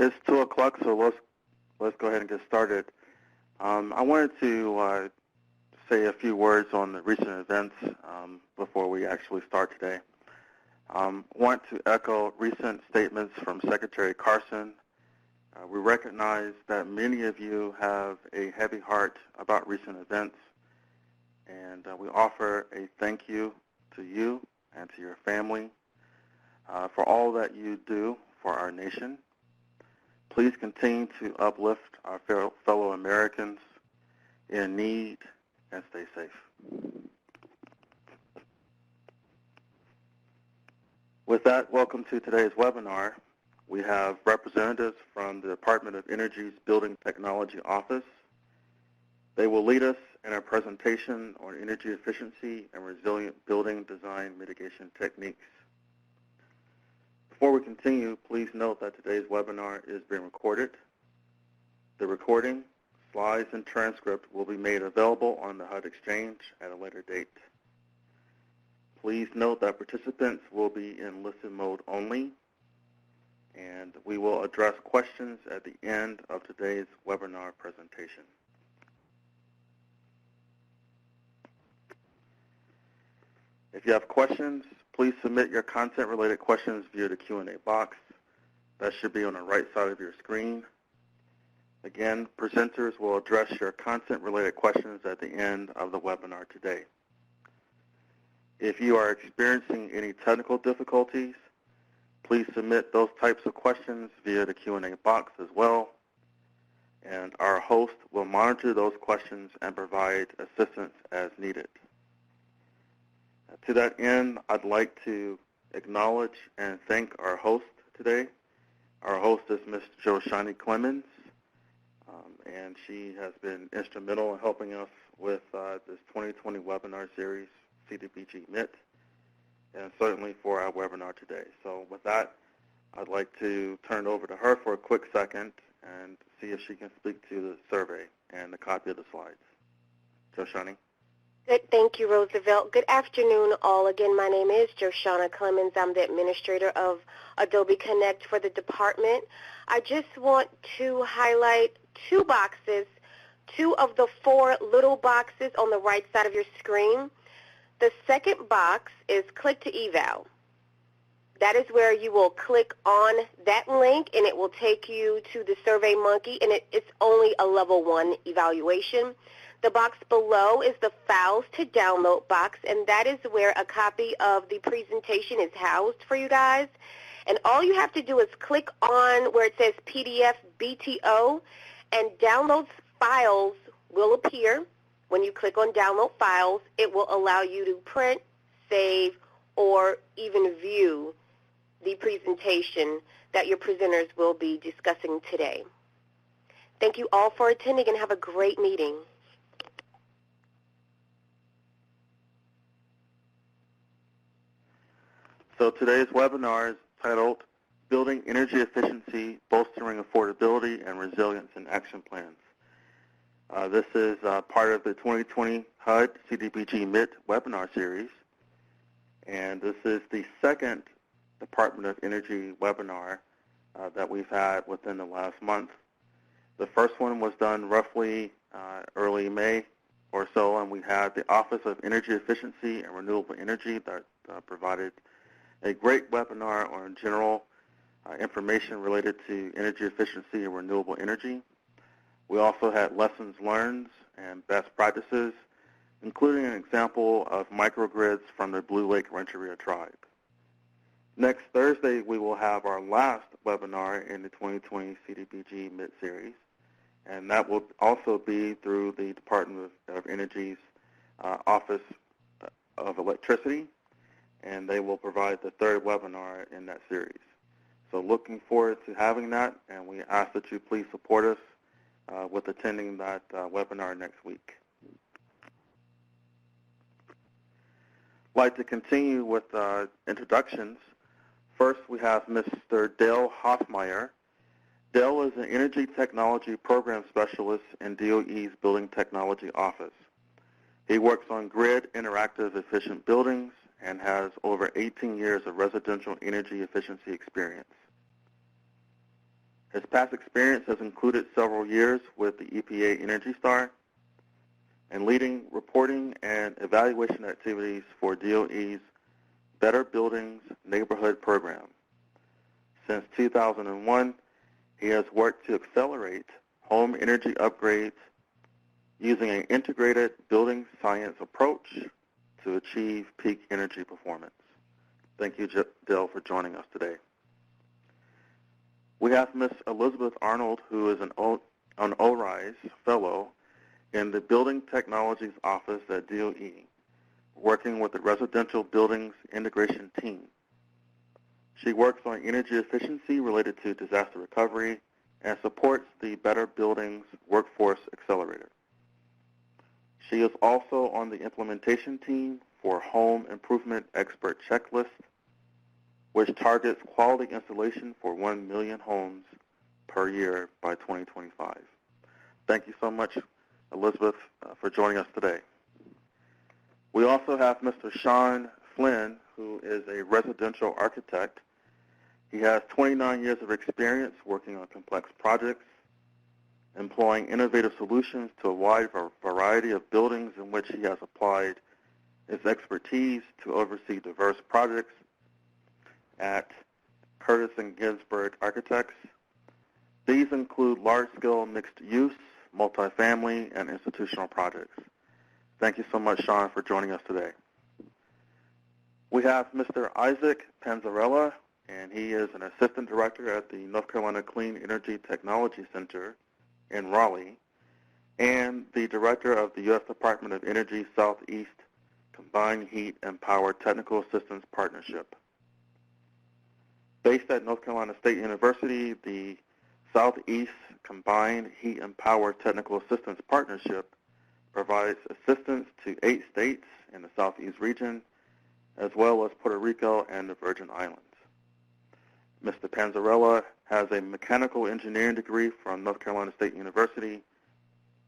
It's 2 o'clock, so let's go ahead and get started. I wanted to say a few words on the recent events before we actually start today. Want to echo recent statements from Secretary Carson. We recognize that many of you have a heavy heart about recent events, and we offer a thank you to you and to your family for all that you do for our nation. Please continue to uplift our fellow Americans in need and stay safe. With that, welcome to today's webinar. We have representatives from the Department of Energy's Building Technology Office. They will lead us in a presentation on energy efficiency and resilient building design mitigation techniques. Before we continue, please note that today's webinar is being recorded. The recording, slides, and transcript will be made available on the HUD Exchange at a later date. Please note that participants will be in listen mode only, and we will address questions at the end of today's webinar presentation. If you have questions, please submit your content-related questions via the Q&A box. That should be on the right side of your screen. Again, presenters will address your content-related questions at the end of the webinar today. If you are experiencing any technical difficulties, please submit those types of questions via the Q&A box as well, and our host will monitor those questions and provide assistance as needed. To that end, I'd like to acknowledge and thank our host today. Our host is Ms. Joshani Clemens, and she has been instrumental in helping us with this 2020 webinar series, CDBG-MIT, and certainly for our webinar today. So with that, I'd like to turn it over to her for a quick second and see if she can speak to the survey and the copy of the slides. Joshani? Good. Thank you, Roosevelt. Good afternoon, all. Again, my name is Joshana Clemens. I'm the administrator of Adobe Connect for the department. I just want to highlight two boxes, two of the four little boxes on the right side of your screen. The second box is click to eval. That is where you will click on that link, and it will take you to the SurveyMonkey, and it's only a level 1 evaluation. The box below is the files to download box, and that is where a copy of the presentation is housed for you guys. And all you have to do is click on where it says PDF BTO, and download files will appear. When you click on download files, it will allow you to print, save, or even view the presentation that your presenters will be discussing today. Thank you all for attending, and have a great meeting. So today's webinar is titled Building Energy Efficiency, Bolstering Affordability, and Resilience in Action Plans. This is part of the 2020 HUD CDBG-MIT webinar series, and this is the second Department of Energy webinar that we've had within the last month. The first one was done roughly early May or so, and we had the Office of Energy Efficiency and Renewable Energy that provided a great webinar on general information related to energy efficiency and renewable energy. We also had lessons learned and best practices, including an example of microgrids from the Blue Lake Rancheria tribe. Next Thursday, we will have our last webinar in the 2020 CDBG-MIT series, and that will also be through the Department of Energy's Office of Electricity, and they will provide the third webinar in that series. So looking forward to having that, and we ask that you please support us with attending that webinar next week. I'd like to continue with introductions. First, we have Mr. Dale Hoffmeyer. Dale is an Energy Technology Program Specialist in DOE's Building Technology Office. He works on grid interactive efficient buildings and has over 18 years of residential energy efficiency experience. His past experience has included several years with the EPA Energy Star and leading reporting and evaluation activities for DOE's Better Buildings Neighborhood Program. Since 2001, he has worked to accelerate home energy upgrades using an integrated building science approach to achieve peak energy performance. Thank you, Dale, for joining us today. We have Ms. Elizabeth Arnold, who is an ORISE Fellow in the Building Technologies Office at DOE, working with the Residential Buildings Integration Team. She works on energy efficiency related to disaster recovery and supports the Better Buildings Workforce Accelerator. She is also on the implementation team for Home Improvement Expert Checklist, which targets quality installation for 1 million homes per year by 2025. Thank you so much, Elizabeth, for joining us today. We also have Mr. Sean Flynn, who is a residential architect. He has 29 years of experience working on complex projects, employing innovative solutions to a wide variety of buildings in which he has applied his expertise to oversee diverse projects at Curtis and Ginsberg Architects. These include large-scale mixed-use, multifamily, and institutional projects. Thank you so much, Sean, for joining us today. We have Mr. Isaac Panzarella, and he is an assistant director at the North Carolina Clean Energy Technology Center in Raleigh, and the director of the U.S. Department of Energy Southeast Combined Heat and Power Technical Assistance Partnership. Based at North Carolina State University, the Southeast Combined Heat and Power Technical Assistance Partnership provides assistance to 8 states in the Southeast region, as well as Puerto Rico and the Virgin Islands. Mr. Panzarella has a mechanical engineering degree from North Carolina State University,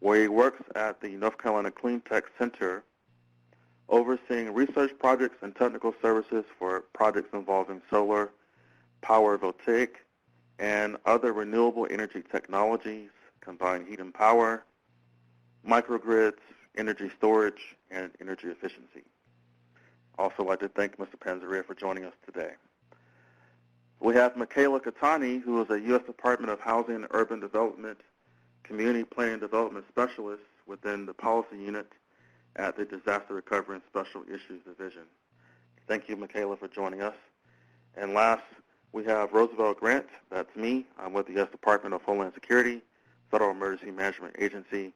where he works at the North Carolina Clean Tech Center, overseeing research projects and technical services for projects involving solar, power voltaic, and other renewable energy technologies, combined heat and power, microgrids, energy storage, and energy efficiency. Also, I'd like to thank Mr. Panzarella for joining us today. We have Michaela Catani, who is a U.S. Department of Housing and Urban Development Community Planning and Development Specialist within the Policy Unit at the Disaster Recovery and Special Issues Division. Thank you, Michaela, for joining us. And last, we have Roosevelt Grant. That's me. I'm with the U.S. Department of Homeland Security, Federal Emergency Management Agency,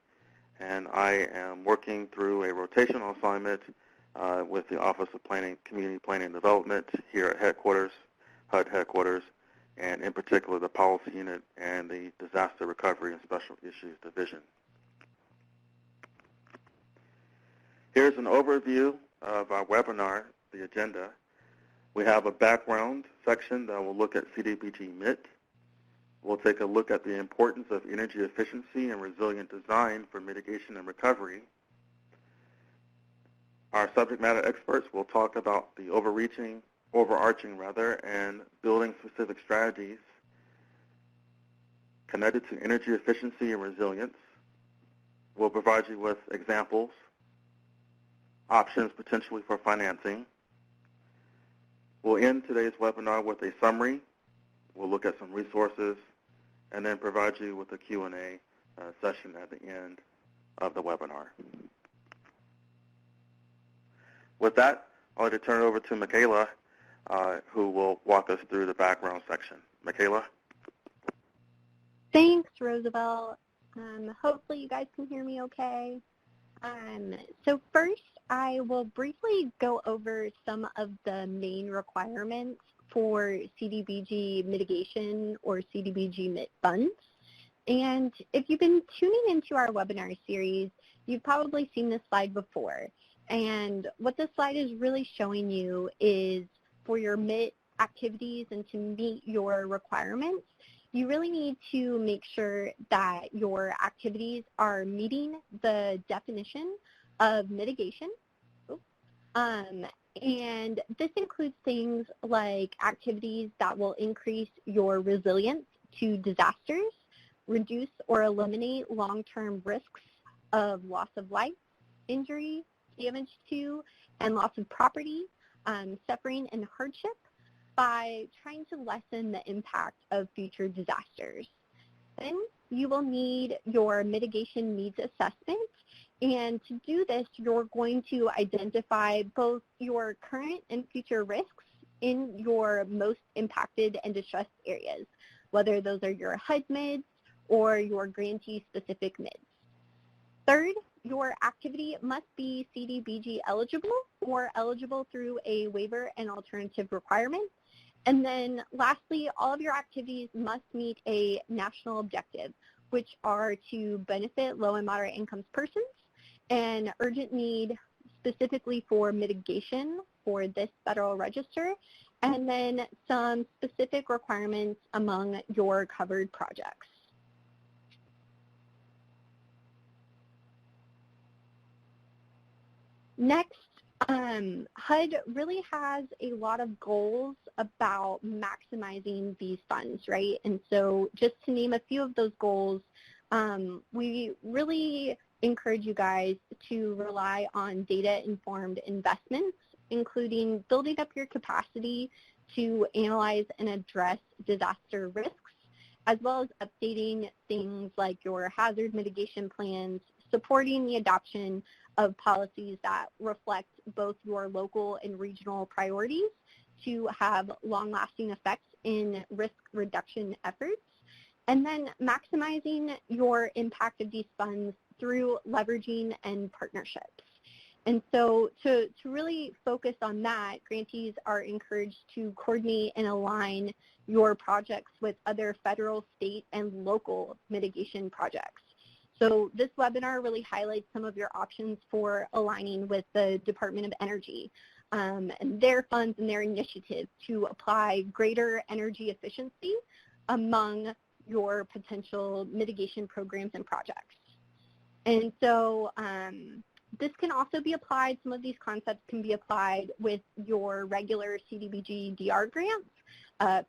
and I am working through a rotational assignment with the Office of Community Planning and Development here at headquarters, HUD headquarters, and in particular the Policy Unit and the Disaster Recovery and Special Issues Division. Here's an overview of our webinar, the agenda. We have a background section that will look at CDBG-MIT. We'll take a look at the importance of energy efficiency and resilient design for mitigation and recovery. Our subject matter experts will talk about the overarching and building-specific strategies connected to energy efficiency and resilience. We'll provide you with examples, options potentially for financing. We'll end today's webinar with a summary. We'll look at some resources and then provide you with a Q&A session at the end of the webinar. With that, I'd like to turn it over to Michaela, who will walk us through the background section. Michaela? Thanks, Roosevelt. Hopefully you guys can hear me okay. So first, I will briefly go over some of the main requirements for CDBG mitigation or CDBG-MIT funds. And if you've been tuning into our webinar series, you've probably seen this slide before. And what this slide is really showing you is for your MIT activities and to meet your requirements, you really need to make sure that your activities are meeting the definition of mitigation. And this includes things like activities that will increase your resilience to disasters, reduce or eliminate long-term risks of loss of life, injury, damage to, and loss of property, suffering, and hardship by trying to lessen the impact of future disasters. Then you will need your mitigation needs assessment, and to do this, you're going to identify both your current and future risks in your most impacted and distressed areas, whether those are your HUD MIDs or your grantee-specific MIDs. Third, your activity must be CDBG eligible or eligible through a waiver and alternative requirement. And then lastly, all of your activities must meet a national objective, which are to benefit low and moderate income persons and urgent need specifically for mitigation for this Federal Register, and then some specific requirements among your covered projects. Next, HUD really has a lot of goals about maximizing these funds, right? And so just to name a few of those goals, we really encourage you guys to rely on data-informed investments, including building up your capacity to analyze and address disaster risks, as well as updating things like your hazard mitigation plans, supporting the adoption of policies that reflect both your local and regional priorities to have long-lasting effects in risk reduction efforts, and then maximizing your impact of these funds through leveraging and partnerships. And so to really focus on that, grantees are encouraged to coordinate and align your projects with other federal, state, and local mitigation projects. So this webinar really highlights some of your options for aligning with the Department of Energy and their funds and their initiatives to apply greater energy efficiency among your potential mitigation programs and projects. And so this can also be applied, some of these concepts can be applied with your regular CDBG DR grants.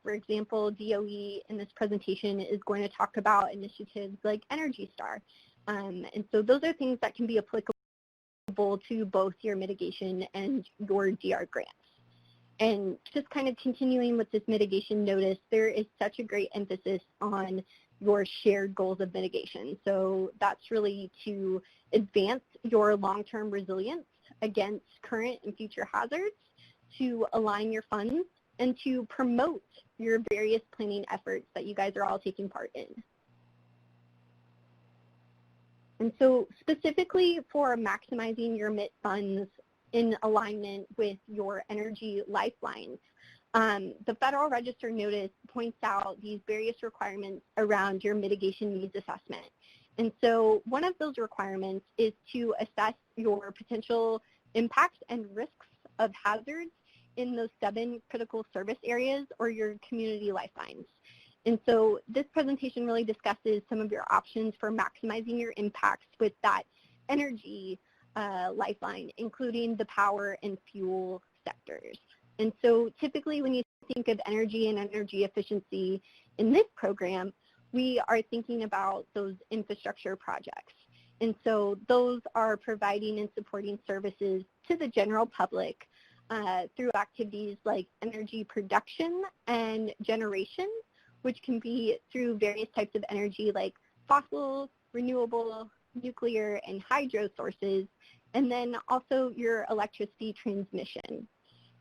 For example, DOE in this presentation is going to talk about initiatives like Energy Star. And so those are things that can be applicable to both your mitigation and your DR grants. And just kind of continuing with this mitigation notice, there is such a great emphasis on your shared goals of mitigation. So that's really to advance your long-term resilience against current and future hazards, to align your funds, and to promote your various planning efforts that you guys are all taking part in. And so specifically for maximizing your MIT funds in alignment with your energy lifelines, the Federal Register notice points out these various requirements around your mitigation needs assessment. And so one of those requirements is to assess your potential impacts and risks of hazards in those 7 critical service areas or your community lifelines. And so this presentation really discusses some of your options for maximizing your impacts with that energy lifeline, including the power and fuel sectors. And so typically when you think of energy and energy efficiency in this program, we are thinking about those infrastructure projects. And so those are providing and supporting services to the general public through activities like energy production and generation, which can be through various types of energy like fossil, renewable, nuclear, and hydro sources, and then also your electricity transmission.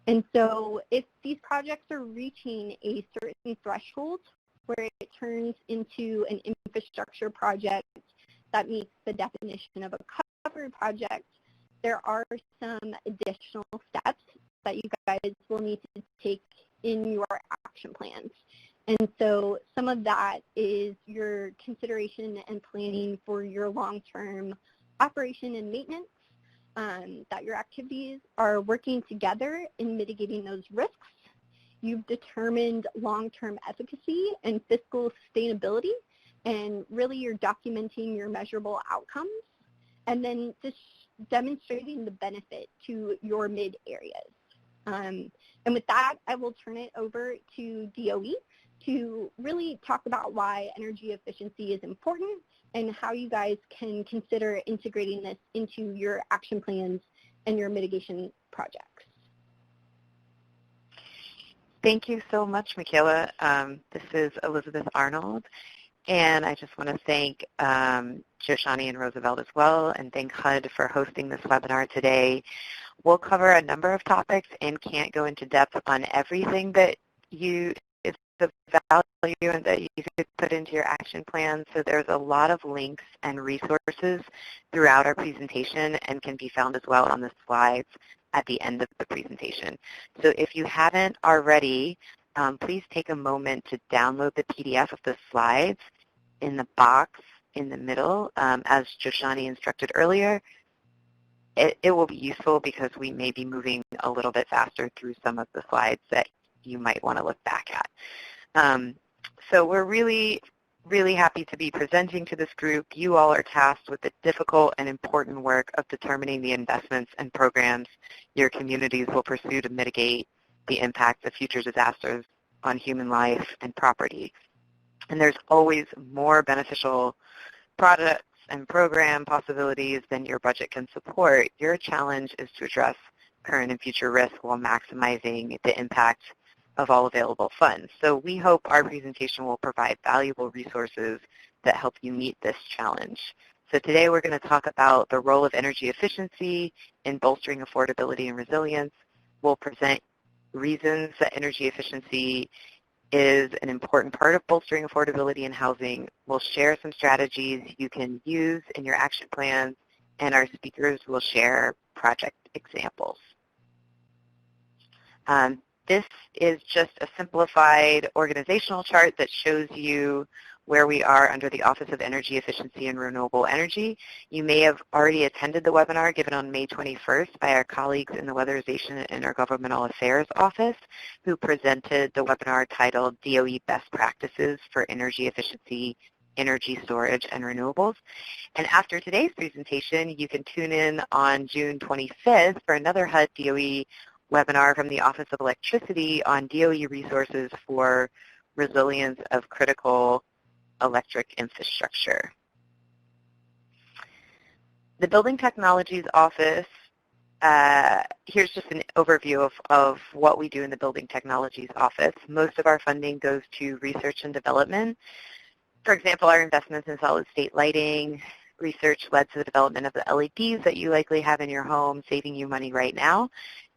And so if these projects are reaching a certain threshold where it turns into an infrastructure project that meets the definition of a covered project, there are some additional steps that you guys will need to take in your action plans. And so some of that is your consideration and planning for your long-term operation and maintenance, that your activities are working together in mitigating those risks. You've determined long-term efficacy and fiscal sustainability, and really you're documenting your measurable outcomes, and then just demonstrating the benefit to your mid areas. And with that, I will turn it over to DOE to really talk about why energy efficiency is important and how you guys can consider integrating this into your action plans and your mitigation projects. Thank you so much, Michaela. This is Elizabeth Arnold, and I just want to thank Joshani and Roosevelt as well, and thank HUD for hosting this webinar today. We'll cover a number of topics and can't go into depth on everything that is the value and that you could put into your action plan. So there's a lot of links and resources throughout our presentation and can be found as well on the slides at the end of the presentation. So if you haven't already, please take a moment to download the PDF of the slides in the box in the middle. As Joshani instructed earlier, it will be useful because we may be moving a little bit faster through some of the slides that you might want to look back at. So we're really happy to be presenting to this group. You all are tasked with the difficult and important work of determining the investments and programs your communities will pursue to mitigate the impact of future disasters on human life and property. And there's always more beneficial products and program possibilities than your budget can support. Your challenge is to address current and future risks while maximizing the impact of all available funds. So we hope our presentation will provide valuable resources that help you meet this challenge. So today we're going to talk about the role of energy efficiency in bolstering affordability and resilience. We'll present reasons that energy efficiency is an important part of bolstering affordability in housing. We'll share some strategies you can use in your action plans, and our speakers will share project examples. This is just a simplified organizational chart that shows you where we are under the Office of Energy Efficiency and Renewable Energy. You may have already attended the webinar given on May 21st by our colleagues in the Weatherization and Intergovernmental Affairs Office, who presented the webinar titled DOE Best Practices for Energy Efficiency, Energy Storage, and Renewables. And after today's presentation, you can tune in on June 25th for another HUD DOE webinar from the Office of Electricity on DOE resources for resilience of critical electric infrastructure. The Building Technologies Office, here's just an overview of what we do in the Building Technologies Office. Most of our funding goes to research and development. For example, our investments in solid-state lighting research led to the development of the LEDs that you likely have in your home, saving you money right now.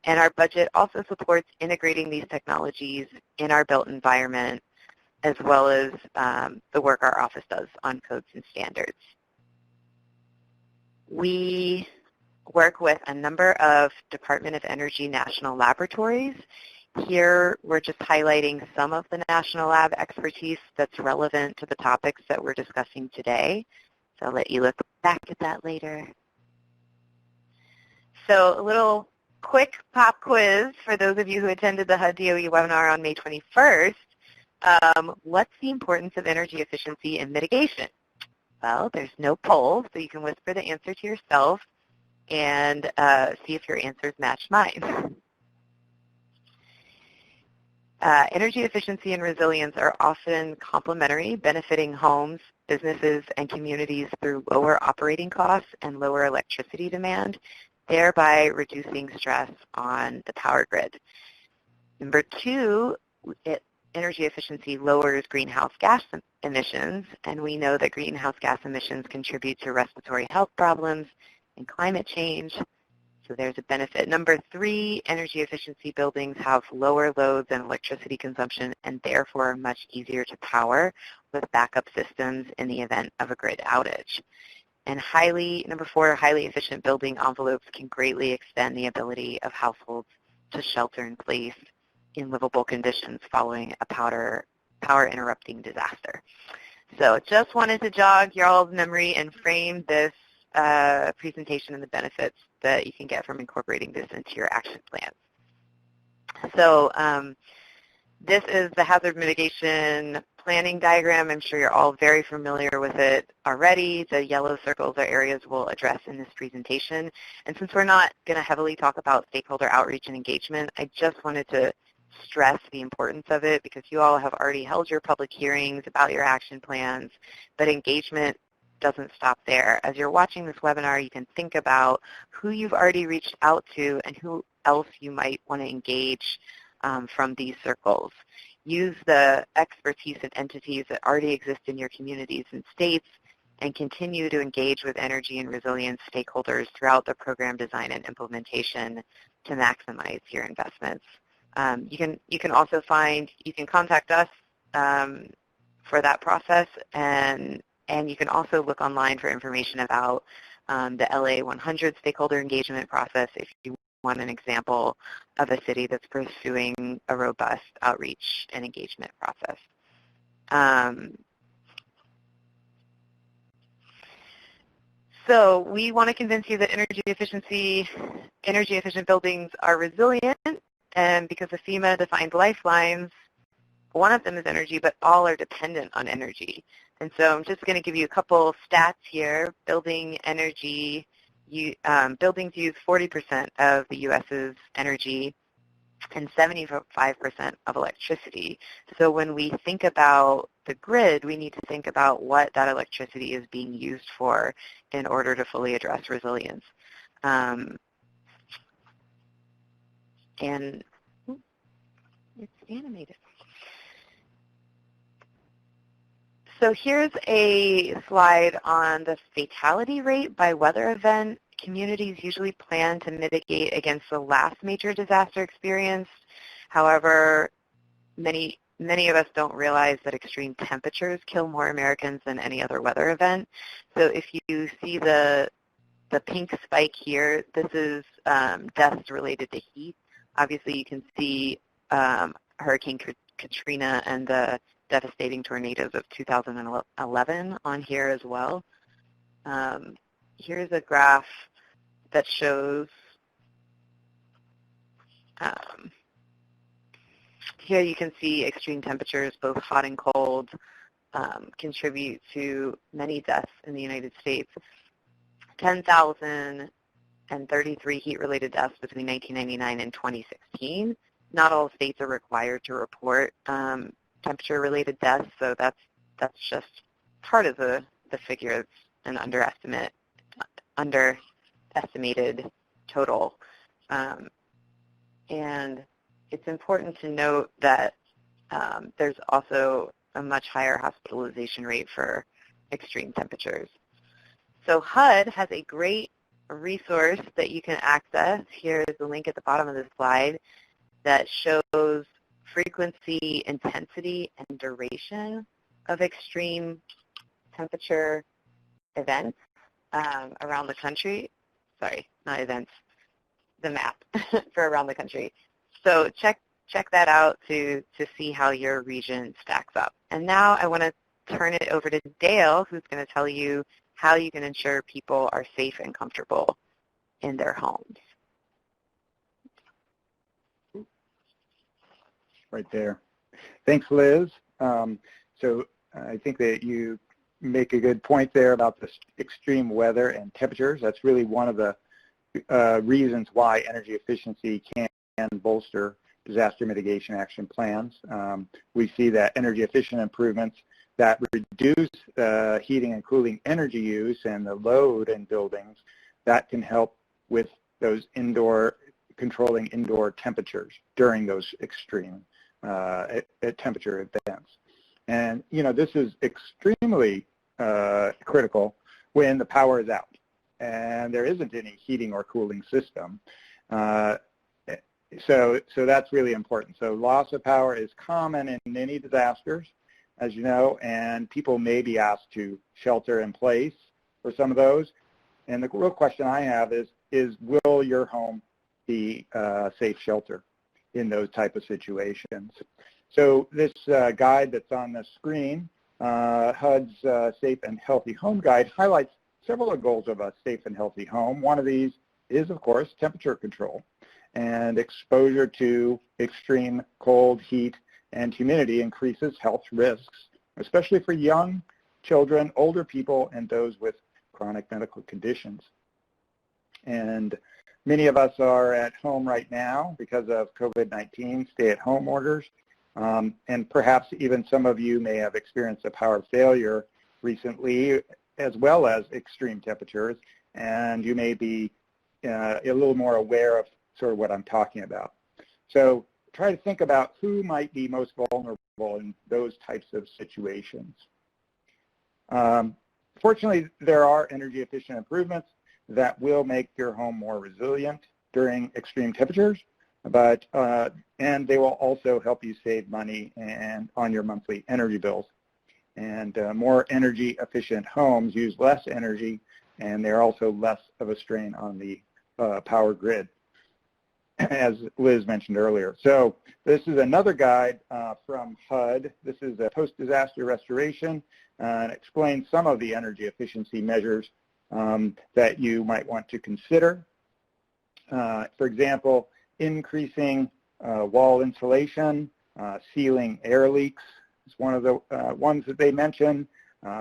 And our budget also supports integrating these technologies in our built environment, as well as the work our office does on codes and standards. We work with a number of Department of Energy national laboratories. Here, we're just highlighting some of the national lab expertise that's relevant to the topics that we're discussing today. So I'll let you look back at that later. So a little quick pop quiz for those of you who attended the HUD DOE webinar on May 21st. What's the importance of energy efficiency and mitigation? Well, there's no poll, so you can whisper the answer to yourself and see if your answers match mine. Energy efficiency and resilience are often complementary, benefiting homes, businesses, and communities through lower operating costs and lower electricity demand, thereby reducing stress on the power grid. Number two, energy efficiency lowers greenhouse gas emissions, and we know that greenhouse gas emissions contribute to respiratory health problems and climate change, so there's a benefit. Number three, energy efficiency buildings have lower loads and electricity consumption and therefore are much easier to power with backup systems in the event of a grid outage. And number four, highly efficient building envelopes can greatly extend the ability of households to shelter in place in livable conditions following a power interrupting disaster. So just wanted to jog y'all's memory and frame this presentation and the benefits that you can get from incorporating this into your action plans. So This is the hazard mitigation planning diagram. I'm sure you're all very familiar with it already. The yellow circles are areas we'll address in this presentation. And since we're not going to heavily talk about stakeholder outreach and engagement, I just wanted to stress the importance of it because you all have already held your public hearings about your action plans, but engagement doesn't stop there. As you're watching this webinar, you can think about who you've already reached out to and who else you might want to engage from these circles. Use the expertise and entities that already exist in your communities and states and continue to engage with energy and resilience stakeholders throughout the program design and implementation to maximize your investments. You can also you can contact us for that process, and you can also look online for information about the LA 100 stakeholder engagement process if you want an example of a city that's pursuing a robust outreach and engagement process. So we want to convince you that energy efficient buildings are resilient, and because the FEMA defined lifelines, one of them is energy, but all are dependent on energy. And so I'm just going to give you a couple stats here. Buildings use 40% of the U.S.'s energy and 75% of electricity. So when we think about the grid, we need to think about what that electricity is being used for in order to fully address resilience. And it's animated. So here's a slide on the fatality rate by weather event. Communities usually plan to mitigate against the last major disaster experienced. However, many of us don't realize that extreme temperatures kill more Americans than any other weather event. So if you see the pink spike here, this is deaths related to heat. Obviously, you can see Hurricane Katrina and the devastating tornadoes of 2011 on here as well. Here's a graph that shows, here you can see extreme temperatures, both hot and cold, contribute to many deaths in the United States. 10,033 heat-related deaths between 1999 and 2016. Not all states are required to report temperature-related deaths, so that's just part of the figure. It's an underestimated total. And it's important to note that there's also a much higher hospitalization rate for extreme temperatures. So HUD has a great resource that you can access. Here's the link at the bottom of the slide that shows frequency, intensity, and duration of extreme temperature events around the country. Sorry, not events, the map for around the country. So check that out to see how your region stacks up. And now I want to turn it over to Dale, who's going to tell you how you can ensure people are safe and comfortable in their homes. Right there. Thanks, Liz. So I think that you make a good point there about the extreme weather and temperatures. That's really one of the reasons why energy efficiency can bolster disaster mitigation action plans. We see that energy efficient improvements that reduce heating and cooling energy use and the load in buildings, that can help with those controlling indoor temperatures during those extreme temperature events. And, this is extremely critical when the power is out and there isn't any heating or cooling system. So that's really important. So loss of power is common in many disasters, as you know, and people may be asked to shelter in place for some of those. And the real question I have is will your home be a safe shelter in those type of situations? So this guide that's on the screen, HUD's Safe and Healthy Home Guide, highlights several of the goals of a safe and healthy home. One of these is, of course, temperature control and exposure to extreme cold, heat, and humidity increases health risks, especially for young children, older people, and those with chronic medical conditions. And many of us are at home right now because of COVID-19 stay-at-home orders, and perhaps even some of you may have experienced a power failure recently, as well as extreme temperatures, and you may be a little more aware of sort of what I'm talking about. So try to think about who might be most vulnerable in those types of situations. Fortunately, there are energy efficient improvements that will make your home more resilient during extreme temperatures, but and they will also help you save money and on your monthly energy bills. And more energy efficient homes use less energy, and they're also less of a strain on the power grid, as Liz mentioned earlier. So this is another guide from HUD. This is a post-disaster restoration, and explains some of the energy efficiency measures that you might want to consider. For example, increasing wall insulation, sealing air leaks is one of the ones that they mention,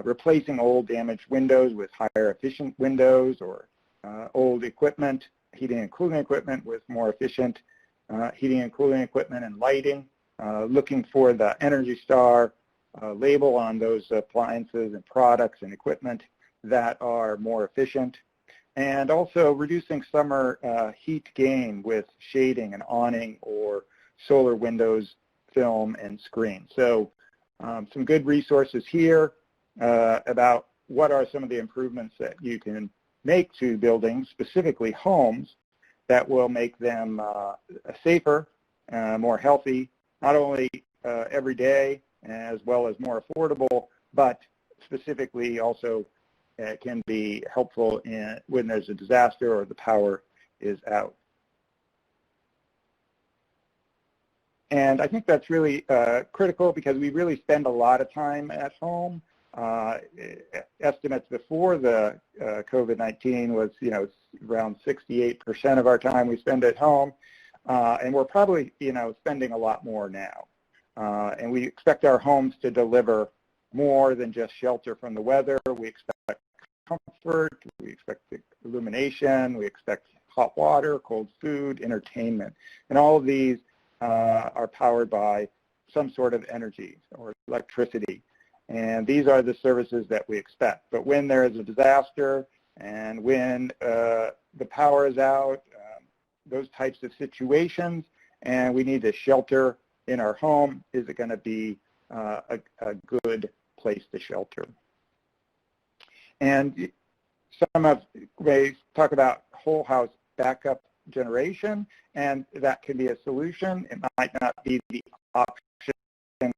replacing old damaged windows with higher efficient windows, or old equipment, heating and cooling equipment with more efficient heating and cooling equipment and lighting, looking for the Energy Star label on those appliances and products and equipment that are more efficient, and also reducing summer heat gain with shading and awning or solar windows, film, and screen. So some good resources here about what are some of the improvements that you can make to buildings, specifically homes, that will make them safer, more healthy, not only every day as well as more affordable, but specifically also can be helpful when there's a disaster or the power is out. And I think that's really critical because we really spend a lot of time at home. Estimates before the COVID-19 was, around 68% of our time we spend at home, and we're probably, spending a lot more now. And we expect our homes to deliver more than just shelter from the weather. We expect comfort, we expect illumination, we expect hot water, cold food, entertainment, and all of these are powered by some sort of energy or electricity. And these are the services that we expect. But when there is a disaster and when the power is out, those types of situations, and we need to shelter in our home, is it going to be a good place to shelter? And they talk about whole house backup generation, and that can be a solution. It might not be the option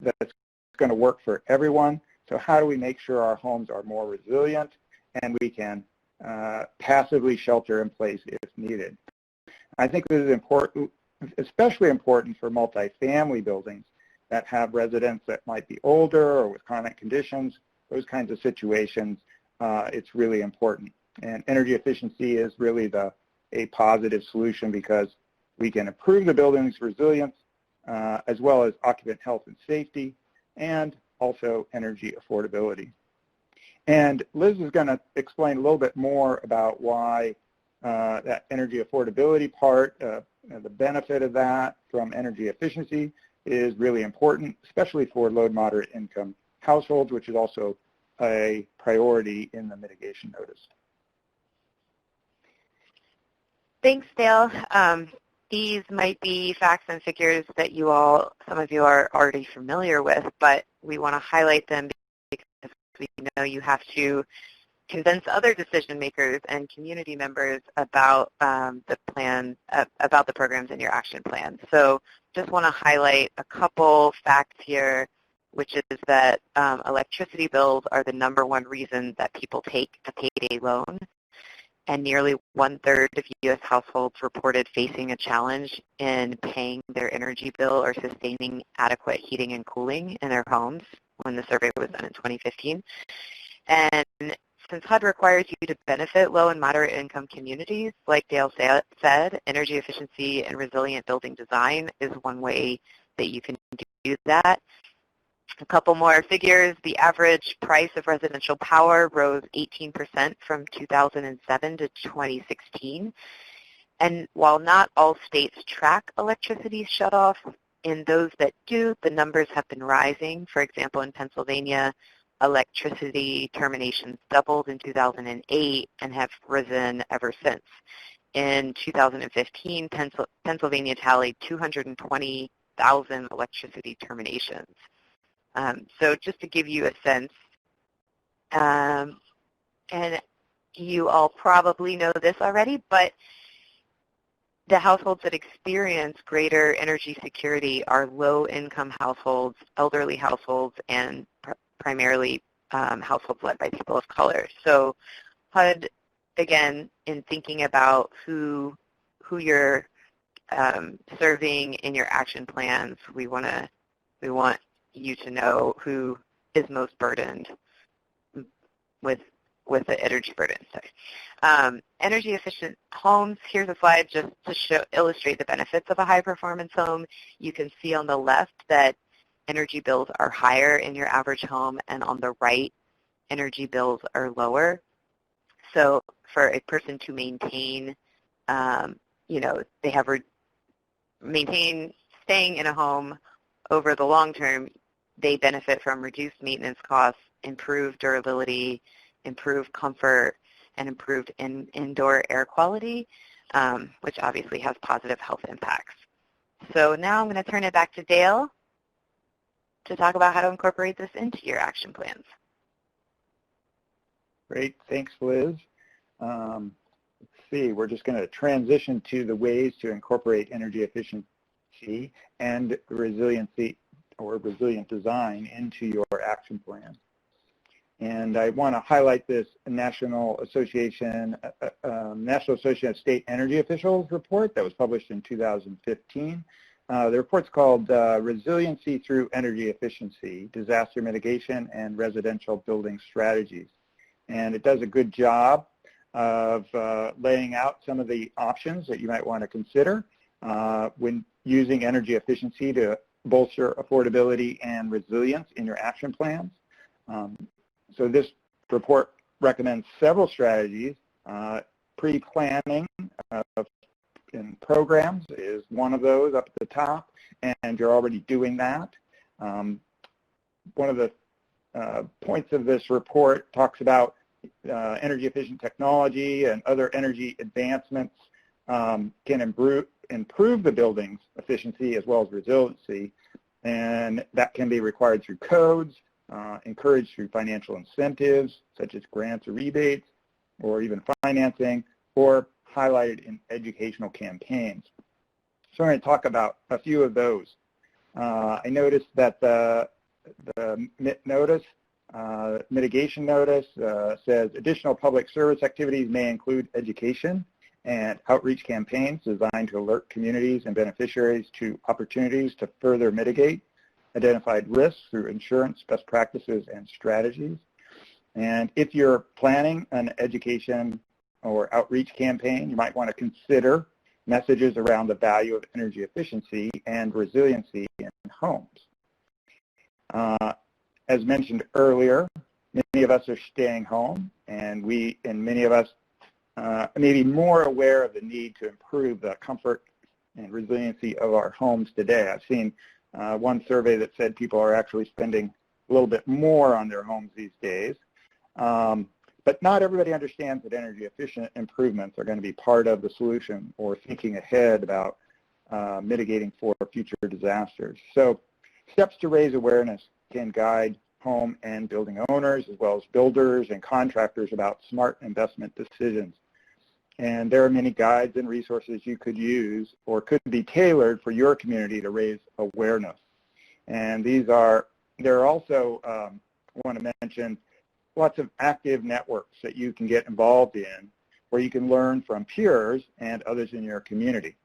that's going to work for everyone. So how do we make sure our homes are more resilient and we can passively shelter in place if needed? I think this is important, especially important for multifamily buildings that have residents that might be older or with chronic conditions, those kinds of situations. It's really important. And energy efficiency is really a positive solution because we can improve the building's resilience as well as occupant health and safety, and also energy affordability. And Liz is going to explain a little bit more about why that energy affordability part, the benefit of that from energy efficiency is really important, especially for low and moderate income households, which is also a priority in the mitigation notice. Thanks, Dale. These might be facts and figures that some of you are already familiar with, but we want to highlight them because we know you have to convince other decision makers and community members about the plan, about the programs in your action plan. So just want to highlight a couple facts here, which is that electricity bills are the #1 reason that people take a payday loan. And nearly 1/3 of U.S. households reported facing a challenge in paying their energy bill or sustaining adequate heating and cooling in their homes when the survey was done in 2015. And since HUD requires you to benefit low and moderate income communities, like Dale said, energy efficiency and resilient building design is one way that you can do that. A couple more figures. The average price of residential power rose 18% from 2007 to 2016. And while not all states track electricity shutoff, in those that do, the numbers have been rising. For example, in Pennsylvania, electricity terminations doubled in 2008 and have risen ever since. In 2015, Pennsylvania tallied 220,000 electricity terminations. So just to give you a sense, and you all probably know this already, but the households that experience greater energy security are low-income households, elderly households, and primarily households led by people of color. So HUD, again, in thinking about who you're serving in your action plans, we want you to know who is most burdened with the energy burden. Energy efficient homes. Here's a slide just to illustrate the benefits of a high performance home. You can see on the left that energy bills are higher in your average home, and on the right, energy bills are lower. So for a person to maintain, they have maintain staying in a home over the long term, they benefit from reduced maintenance costs, improved durability, improved comfort, and improved indoor air quality, which obviously has positive health impacts. So now I'm going to turn it back to Dale to talk about how to incorporate this into your action plans. Great. Thanks, Liz. Let's see. We're just going to transition to the ways to incorporate energy efficiency and resiliency or resilient design into your action plan. And I want to highlight this National Association of State Energy Officials report that was published in 2015. The report's called Resiliency Through Energy Efficiency, Disaster Mitigation and Residential Building Strategies. And it does a good job of laying out some of the options that you might want to consider when using energy efficiency to bolster affordability and resilience in your action plans. So this report recommends several strategies. Pre-planning in programs is one of those up at the top, and you're already doing that. One of the points of this report talks about energy efficient technology and other energy advancements can improve the building's efficiency as well as resiliency, and that can be required through codes, encouraged through financial incentives such as grants or rebates, or even financing, or highlighted in educational campaigns. So I'm going to talk about a few of those. I noticed that the mitigation notice says additional public service activities may include education and outreach campaigns designed to alert communities and beneficiaries to opportunities to further mitigate identified risks through insurance, best practices, and strategies. And if you're planning an education or outreach campaign, you might want to consider messages around the value of energy efficiency and resiliency in homes. As mentioned earlier, many of us are staying home, and many of us may be more aware of the need to improve the comfort and resiliency of our homes today. I've seen one survey that said people are actually spending a little bit more on their homes these days. But not everybody understands that energy efficient improvements are going to be part of the solution or thinking ahead about mitigating for future disasters. So steps to raise awareness can guide home and building owners as well as builders and contractors about smart investment decisions. And there are many guides and resources you could use or could be tailored for your community to raise awareness. And there are also, I want to mention, lots of active networks that you can get involved in where you can learn from peers and others in your community.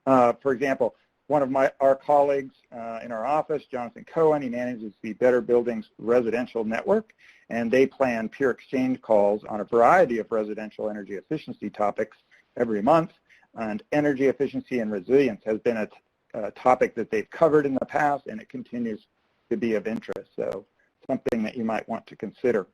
For example, One of our colleagues in our office, Jonathan Cohen, he manages the Better Buildings Residential Network, and they plan peer exchange calls on a variety of residential energy efficiency topics every month. And energy efficiency and resilience has been a topic that they've covered in the past, and it continues to be of interest. So something that you might want to consider.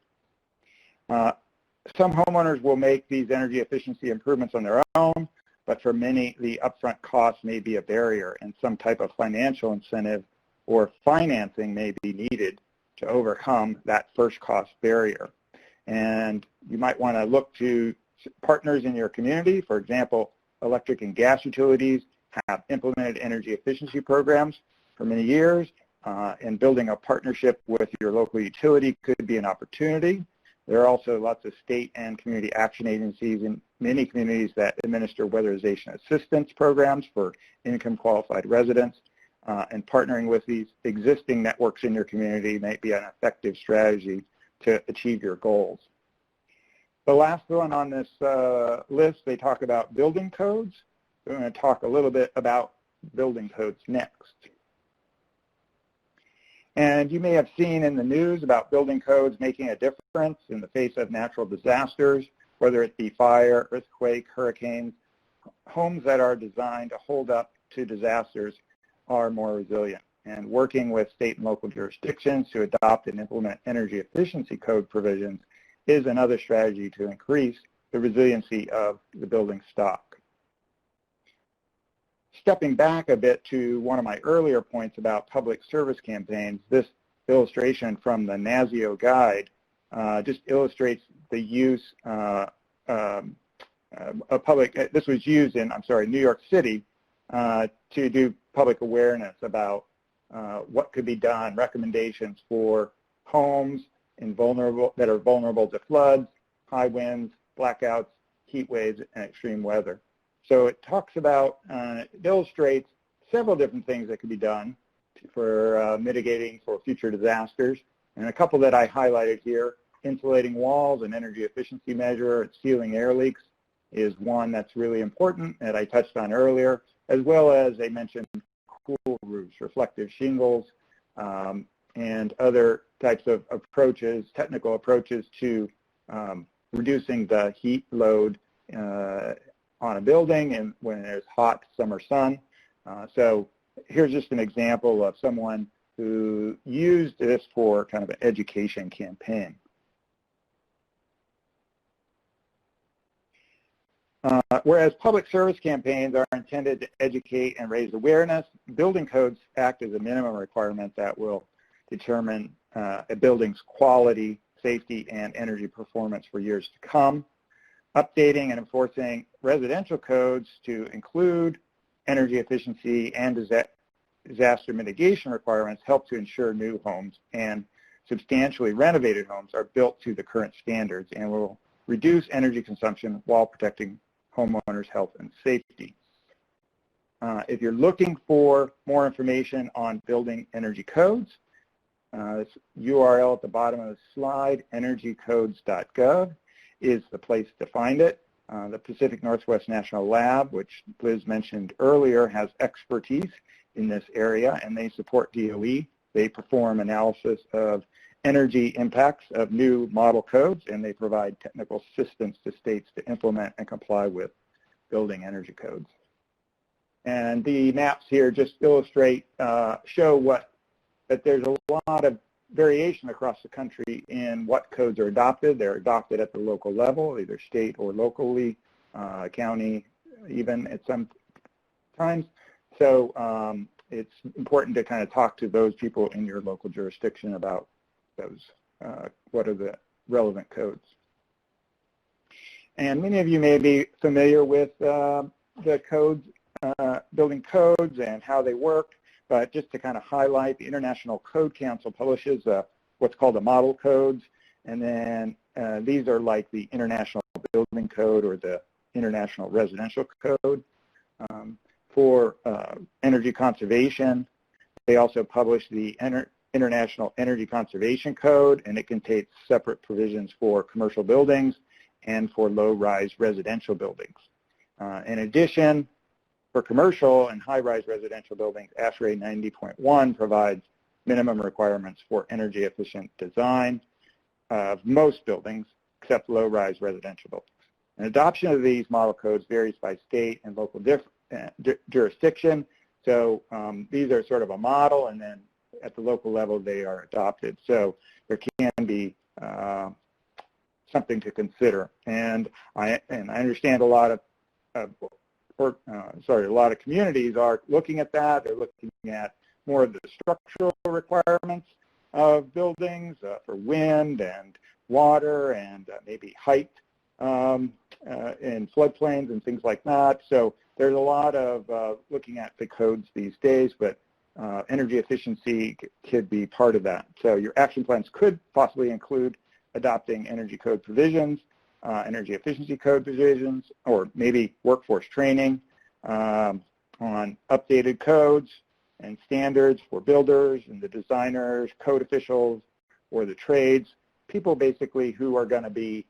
Some homeowners will make these energy efficiency improvements on their own, but for many, the upfront cost may be a barrier, and some type of financial incentive or financing may be needed to overcome that first cost barrier. And you might want to look to partners in your community. For example, electric and gas utilities have implemented energy efficiency programs for many years, and building a partnership with your local utility could be an opportunity. There are also lots of state and community action agencies in many communities that administer weatherization assistance programs for income-qualified residents, and partnering with these existing networks in your community may be an effective strategy to achieve your goals. The last one on this list, they talk about building codes. We're going to talk a little bit about building codes next. And you may have seen in the news about building codes making a difference in the face of natural disasters, whether it be fire, earthquake, hurricanes. Homes that are designed to hold up to disasters are more resilient. And working with state and local jurisdictions to adopt and implement energy efficiency code provisions is another strategy to increase the resiliency of the building stock. Stepping back a bit to one of my earlier points about public service campaigns, this illustration from the NASIO guide just illustrates the use of public, this was used in, New York City to do public awareness about what could be done, recommendations for homes that are vulnerable to floods, high winds, blackouts, heat waves, and extreme weather. So it talks about, it illustrates several different things that could be done for mitigating for future disasters. And a couple that I highlighted here, insulating walls, an energy efficiency measure, sealing air leaks is one that's really important that I touched on earlier, as well as I mentioned cool roofs, reflective shingles, and other types of approaches, technical approaches to reducing the heat load on a building and when there's hot summer sun. So here's just an example of someone who used this for kind of an education campaign. Whereas public service campaigns are intended to educate and raise awareness, building codes act as a minimum requirement that will determine a building's quality, safety, and energy performance for years to come. Updating and enforcing residential codes to include energy efficiency and disaster mitigation requirements help to ensure new homes and substantially renovated homes are built to the current standards and will reduce energy consumption while protecting homeowners' health and safety. If you're looking for more information on building energy codes, this URL at the bottom of the slide, energycodes.gov, is the place to find it. The Pacific Northwest National Lab, which Liz mentioned earlier, has expertise in this area, and they support DOE. They perform analysis of energy impacts of new model codes, and they provide technical assistance to states to implement and comply with building energy codes. And the maps here just illustrate, show that there's a lot of variation across the country in what codes are adopted. They're adopted at the local level, either state or locally, county even at some times. So it's important to kind of talk to those people in your local jurisdiction about those, what are the relevant codes. And many of you may be familiar with the codes, building codes and how they work. But just to kind of highlight, the International Code Council publishes what's called the model codes, and then these are like the International Building Code or the International Residential Code. For energy conservation, they also publish the International Energy Conservation Code, and it contains separate provisions for commercial buildings and for low-rise residential buildings. In addition, For commercial and high-rise residential buildings, ASHRAE 90.1 provides minimum requirements for energy-efficient design of most buildings, except low-rise residential buildings. And adoption of these model codes varies by state and local jurisdiction. So these are sort of a model, and then at the local level they are adopted. So there can be something to consider. And I understand a lot of a lot of communities are looking at that. They're looking at more of the structural requirements of buildings for wind and water and maybe height in floodplains and things like that. So there's a lot of looking at the codes these days, but energy efficiency could be part of that. So your action plans could possibly include adopting energy code provisions, energy efficiency code provisions, or maybe workforce training on updated codes and standards for builders and the designers, code officials, or the trades, people basically who are going to be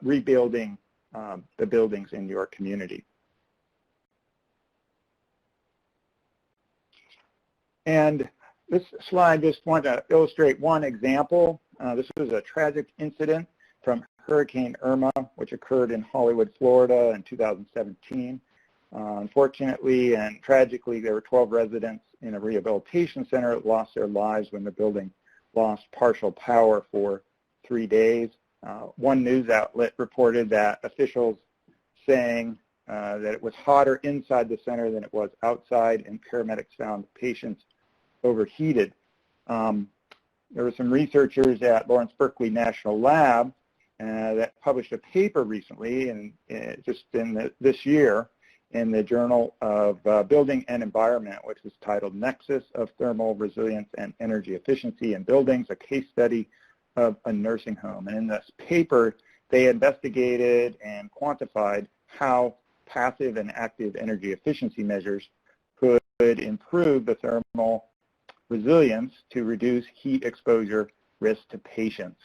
rebuilding the buildings in your community. And this slide just want to illustrate one example. This was a tragic incident from Hurricane Irma, which occurred in Hollywood, Florida in 2017. Unfortunately and tragically, there were 12 residents in a rehabilitation center that lost their lives when the building lost partial power for 3 days. One news outlet reported that officials saying that it was hotter inside the center than it was outside, and paramedics found patients overheated. There were some researchers at Lawrence Berkeley National Lab that published a paper recently, and just in this year, in the Journal of Building and Environment, which was titled Nexus of Thermal Resilience and Energy Efficiency in Buildings, a case study of a nursing home. And in this paper, they investigated and quantified how passive and active energy efficiency measures could improve the thermal resilience to reduce heat exposure risk to patients.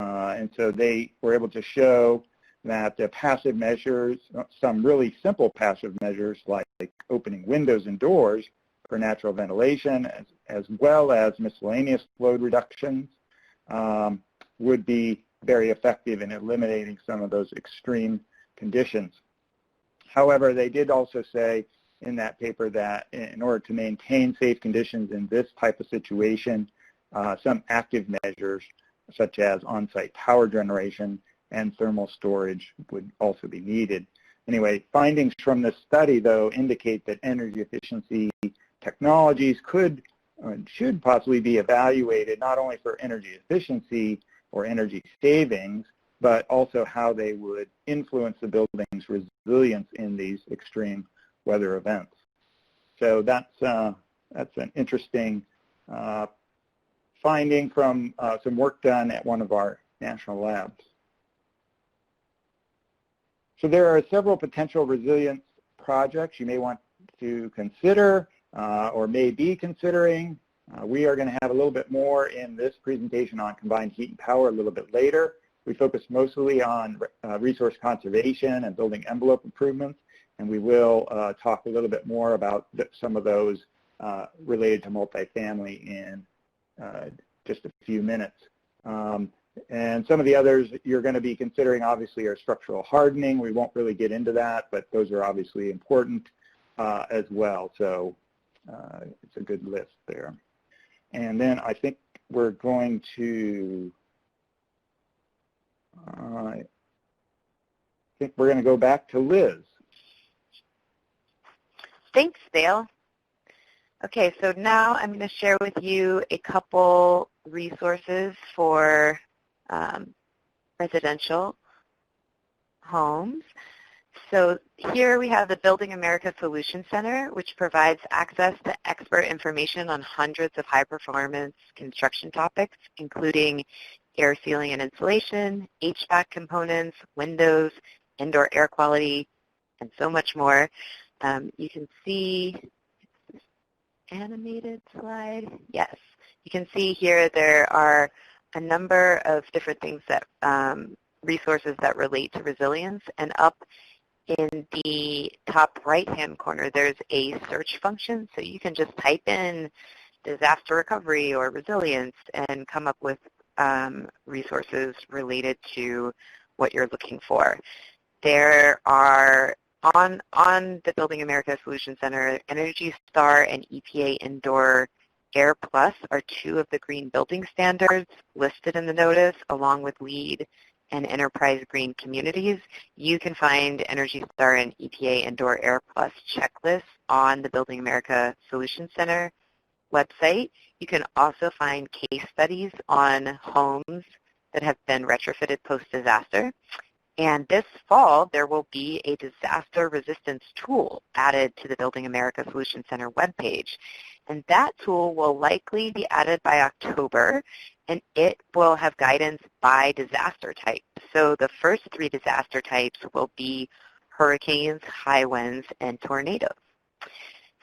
And so they were able to show that the passive measures, some really simple passive measures like opening windows and doors for natural ventilation, as well as miscellaneous load reductions, would be very effective in eliminating some of those extreme conditions. However, they did also say in that paper that in order to maintain safe conditions in this type of situation, some active measures such as on-site power generation and thermal storage would also be needed. Anyway, findings from this study, though, indicate that energy efficiency technologies should possibly be evaluated not only for energy efficiency or energy savings, but also how they would influence the building's resilience in these extreme weather events. So that's an interesting finding from some work done at one of our national labs. So there are several potential resilience projects you may want to consider or may be considering. We are going to have a little bit more in this presentation on combined heat and power a little bit later. We focus mostly on resource conservation and building envelope improvements, and we will talk a little bit more about some of those related to multifamily in just a few minutes. And some of the others you're going to be considering obviously are structural hardening. We won't really get into that, but those are obviously important as well. So it's a good list there. And then I think we're going to, go back to Liz. Thanks, Dale. Okay, so now I'm going to share with you a couple resources for residential homes. So here we have the Building America Solution Center, which provides access to expert information on hundreds of high-performance construction topics, including air sealing and insulation, HVAC components, windows, indoor air quality, and so much more. You can see animated slide. Yes, you can see here there are a number of different things that resources that relate to resilience, and up in the top right-hand corner, there's a search function, so you can just type in disaster recovery or resilience and come up with resources related to what you're looking for. There are, on the Building America Solution Center, Energy Star and EPA Indoor Air Plus are two of the green building standards listed in the notice, along with LEED and Enterprise Green Communities. You can find Energy Star and EPA Indoor Air Plus checklists on the Building America Solution Center website. You can also find case studies on homes that have been retrofitted post-disaster. And this fall, there will be a disaster resistance tool added to the Building America Solution Center webpage. And that tool will likely be added by October, and it will have guidance by disaster type. So the first three disaster types will be hurricanes, high winds, and tornadoes.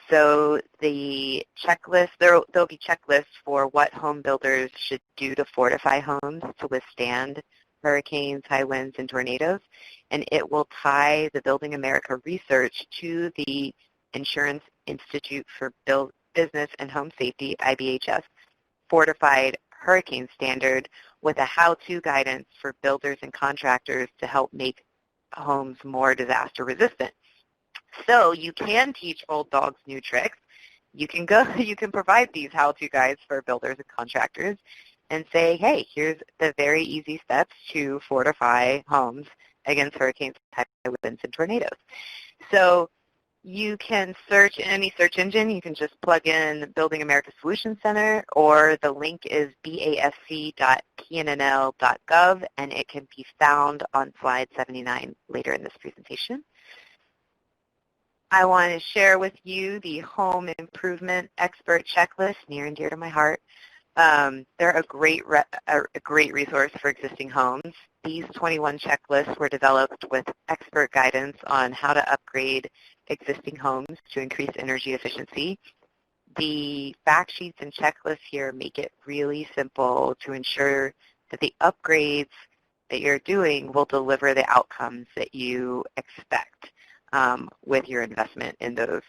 So the checklist, there'll be checklists for what home builders should do to fortify homes to withstand hurricanes, high winds, and tornadoes. And it will tie the Building America research to the Insurance Institute for Business and Home Safety, IBHS, Fortified Hurricane Standard with a how-to guidance for builders and contractors to help make homes more disaster resistant. So you can teach old dogs new tricks. You can provide these how-to guides for builders and contractors and say, hey, here's the very easy steps to fortify homes against hurricanes, high winds, and tornadoes. So you can search in any search engine. You can just plug in Building America Solution Center, or the link is basc.pnnl.gov, and it can be found on slide 79 later in this presentation. I want to share with you the Home Improvement Expert Checklist, near and dear to my heart. They're a great resource for existing homes. These 21 checklists were developed with expert guidance on how to upgrade existing homes to increase energy efficiency. The fact sheets and checklists here make it really simple to ensure that the upgrades that you're doing will deliver the outcomes that you expect with your investment in those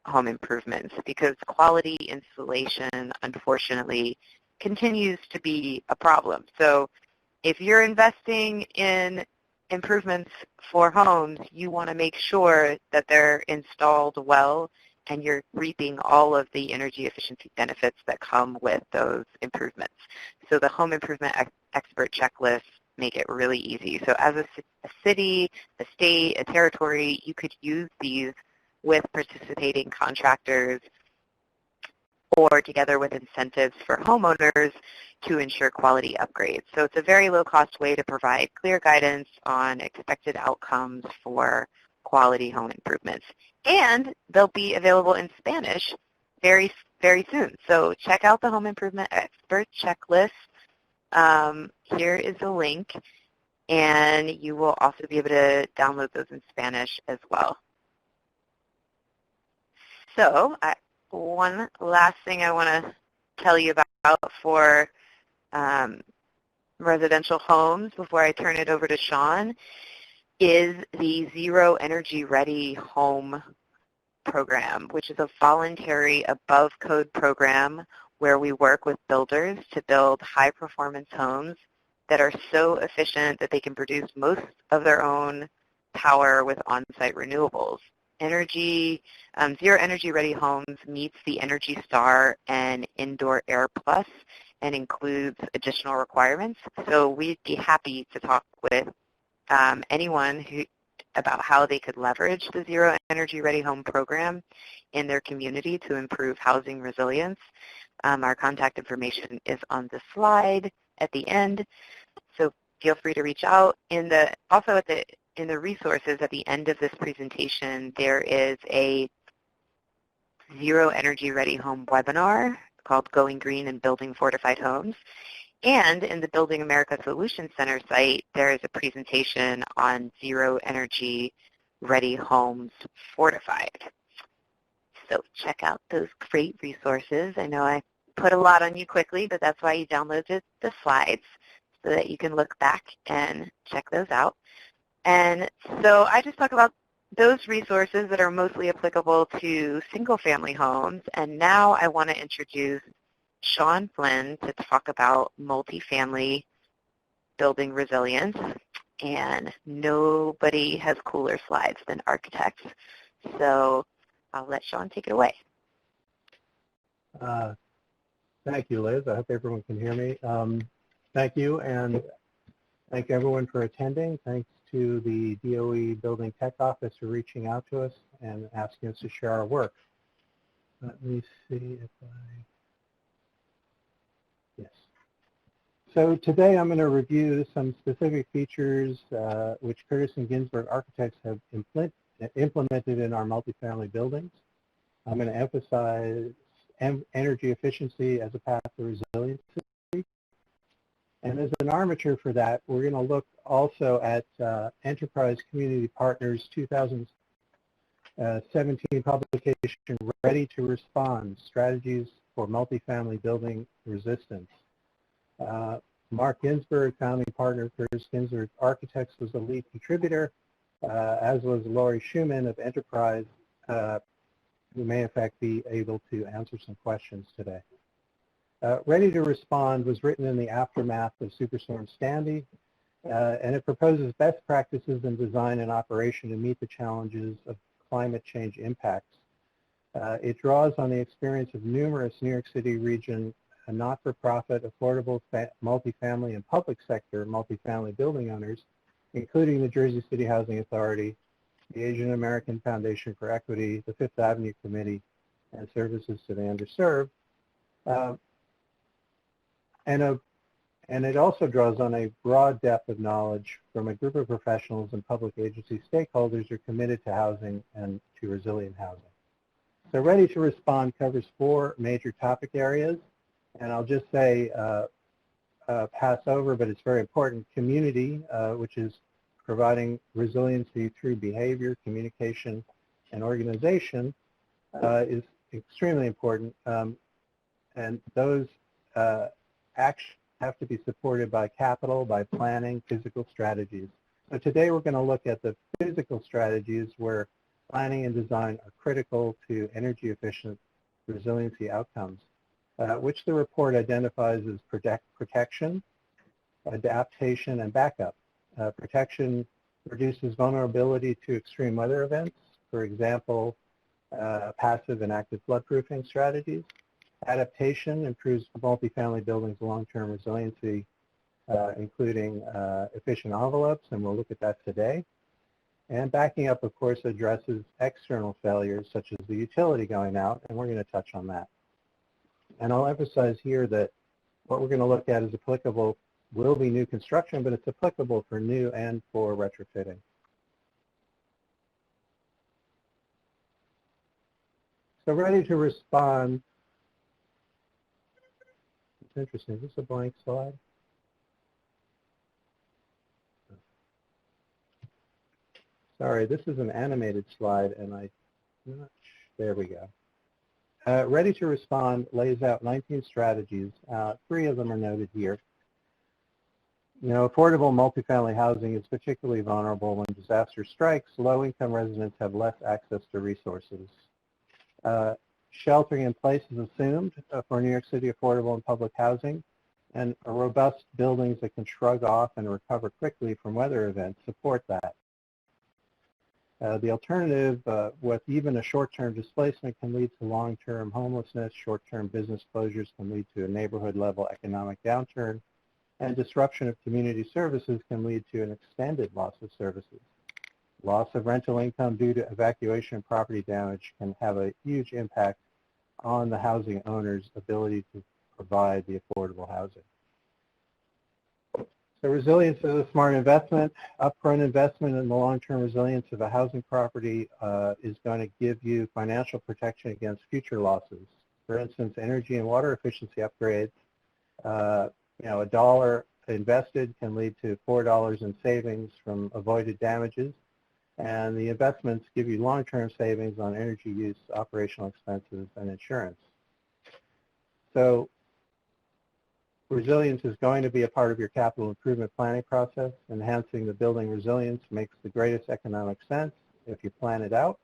home improvements, because quality installation, unfortunately, continues to be a problem. So if you're investing in improvements for homes, you want to make sure that they're installed well and you're reaping all of the energy efficiency benefits that come with those improvements. So the Home Improvement Expert Checklists make it really easy. So as a city, a state, a territory, you could use these with participating contractors or together with incentives for homeowners to ensure quality upgrades. So it's a very low-cost way to provide clear guidance on expected outcomes for quality home improvements. And they'll be available in Spanish very, very soon. So check out the Home Improvement Expert Checklist. Here is a link, and you will also be able to download those in Spanish as well. So one last thing I want to tell you about for residential homes before I turn it over to Sean is the Zero Energy Ready Home program, which is a voluntary above code program where we work with builders to build high-performance homes that are so efficient that they can produce most of their own power with on-site renewables. Zero Energy Ready Homes meets the Energy Star and Indoor Air Plus and includes additional requirements. So we'd be happy to talk with anyone about how they could leverage the Zero Energy Ready Home program in their community to improve housing resilience. Our contact information is on the slide at the end, so feel free to reach out. In the resources at the end of this presentation, there is a Zero Energy Ready Home webinar called Going Green and Building Fortified Homes. And in the Building America Solution Center site, there is a presentation on Zero Energy Ready Homes Fortified. So check out those great resources. I know I put a lot on you quickly, but that's why you downloaded the slides so that you can look back and check those out. And so I just talk about those resources that are mostly applicable to single-family homes. And now I want to introduce Sean Flynn to talk about multifamily building resilience. And nobody has cooler slides than architects. So I'll let Sean take it away. Thank you, Liz. I hope everyone can hear me. Thank you, and thank everyone for attending. Thanks to the DOE Building Tech Office for reaching out to us and asking us to share our work. Let me see if yes. So today I'm going to review some specific features which Curtis and Ginsberg architects have implemented in our multifamily buildings. I'm going to emphasize energy efficiency as a path to resiliency. And as an armature for that, we're going to look also at Enterprise Community Partners 2017 publication, Ready to Respond, Strategies for Multifamily Building Resistance. Mark Ginsberg, founding partner of Curtis Ginsberg Architects, was the lead contributor, as was Laurie Schumann of Enterprise, who may in fact be able to answer some questions today. Ready to Respond was written in the aftermath of Superstorm Sandy, and it proposes best practices in design and operation to meet the challenges of climate change impacts. It draws on the experience of numerous New York City region not-for-profit, affordable multifamily and public sector multifamily building owners, including the Jersey City Housing Authority, the Asian American Foundation for Equity, the Fifth Avenue Committee, and Services to the Underserved. And it also draws on a broad depth of knowledge from a group of professionals and public agency stakeholders who are committed to housing and to resilient housing. So Ready to Respond covers 4 major topic areas, and I'll just say, pass over, but it's very important. Community, which is providing resiliency through behavior, communication, and organization, is extremely important, and those actions have to be supported by capital, by planning, physical strategies. So today we're going to look at the physical strategies where planning and design are critical to energy efficient resiliency outcomes, which the report identifies as protection, adaptation, and backup. Protection reduces vulnerability to extreme weather events, for example, passive and active floodproofing strategies. Adaptation improves multifamily buildings' long-term resiliency, including efficient envelopes, and we'll look at that today. And backing up, of course, addresses external failures, such as the utility going out, and we're going to touch on that. And I'll emphasize here that what we're going to look at is applicable, will be new construction, but it's applicable for new and for retrofitting. So Ready to Respond. It's interesting. Is this a blank slide? Sorry, this is an animated slide, and there we go. Ready to Respond lays out 19 strategies. 3 of them are noted here. You know, affordable multifamily housing is particularly vulnerable when disaster strikes. Low-income residents have less access to resources. Sheltering in place is assumed for New York City affordable and public housing, and robust buildings that can shrug off and recover quickly from weather events support that. The alternative, with even a short-term displacement, can lead to long-term homelessness. Short-term business closures can lead to a neighborhood-level economic downturn, and disruption of community services can lead to an extended loss of services. Loss of rental income due to evacuation and property damage can have a huge impact on the housing owner's ability to provide the affordable housing. So resilience is a smart investment. Upfront investment in the long-term resilience of a housing property is going to give you financial protection against future losses. For instance, energy and water efficiency upgrades, you know, $1 invested can lead to $4 in savings from avoided damages, and the investments give you long-term savings on energy use, operational expenses, and insurance. So resilience is going to be a part of your capital improvement planning process. Enhancing the building resilience makes the greatest economic sense. if you plan it out.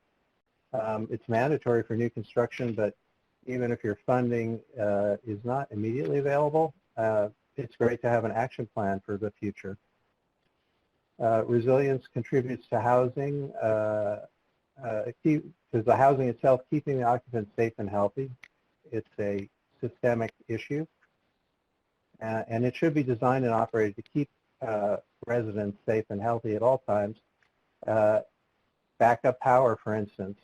It's mandatory for new construction, but even if your funding is not immediately available, it's great to have an action plan for the future. Resilience contributes to housing, because the housing itself, keeping the occupants safe and healthy. It's a systemic issue, and it should be designed and operated to keep residents safe and healthy at all times. Backup power, for instance,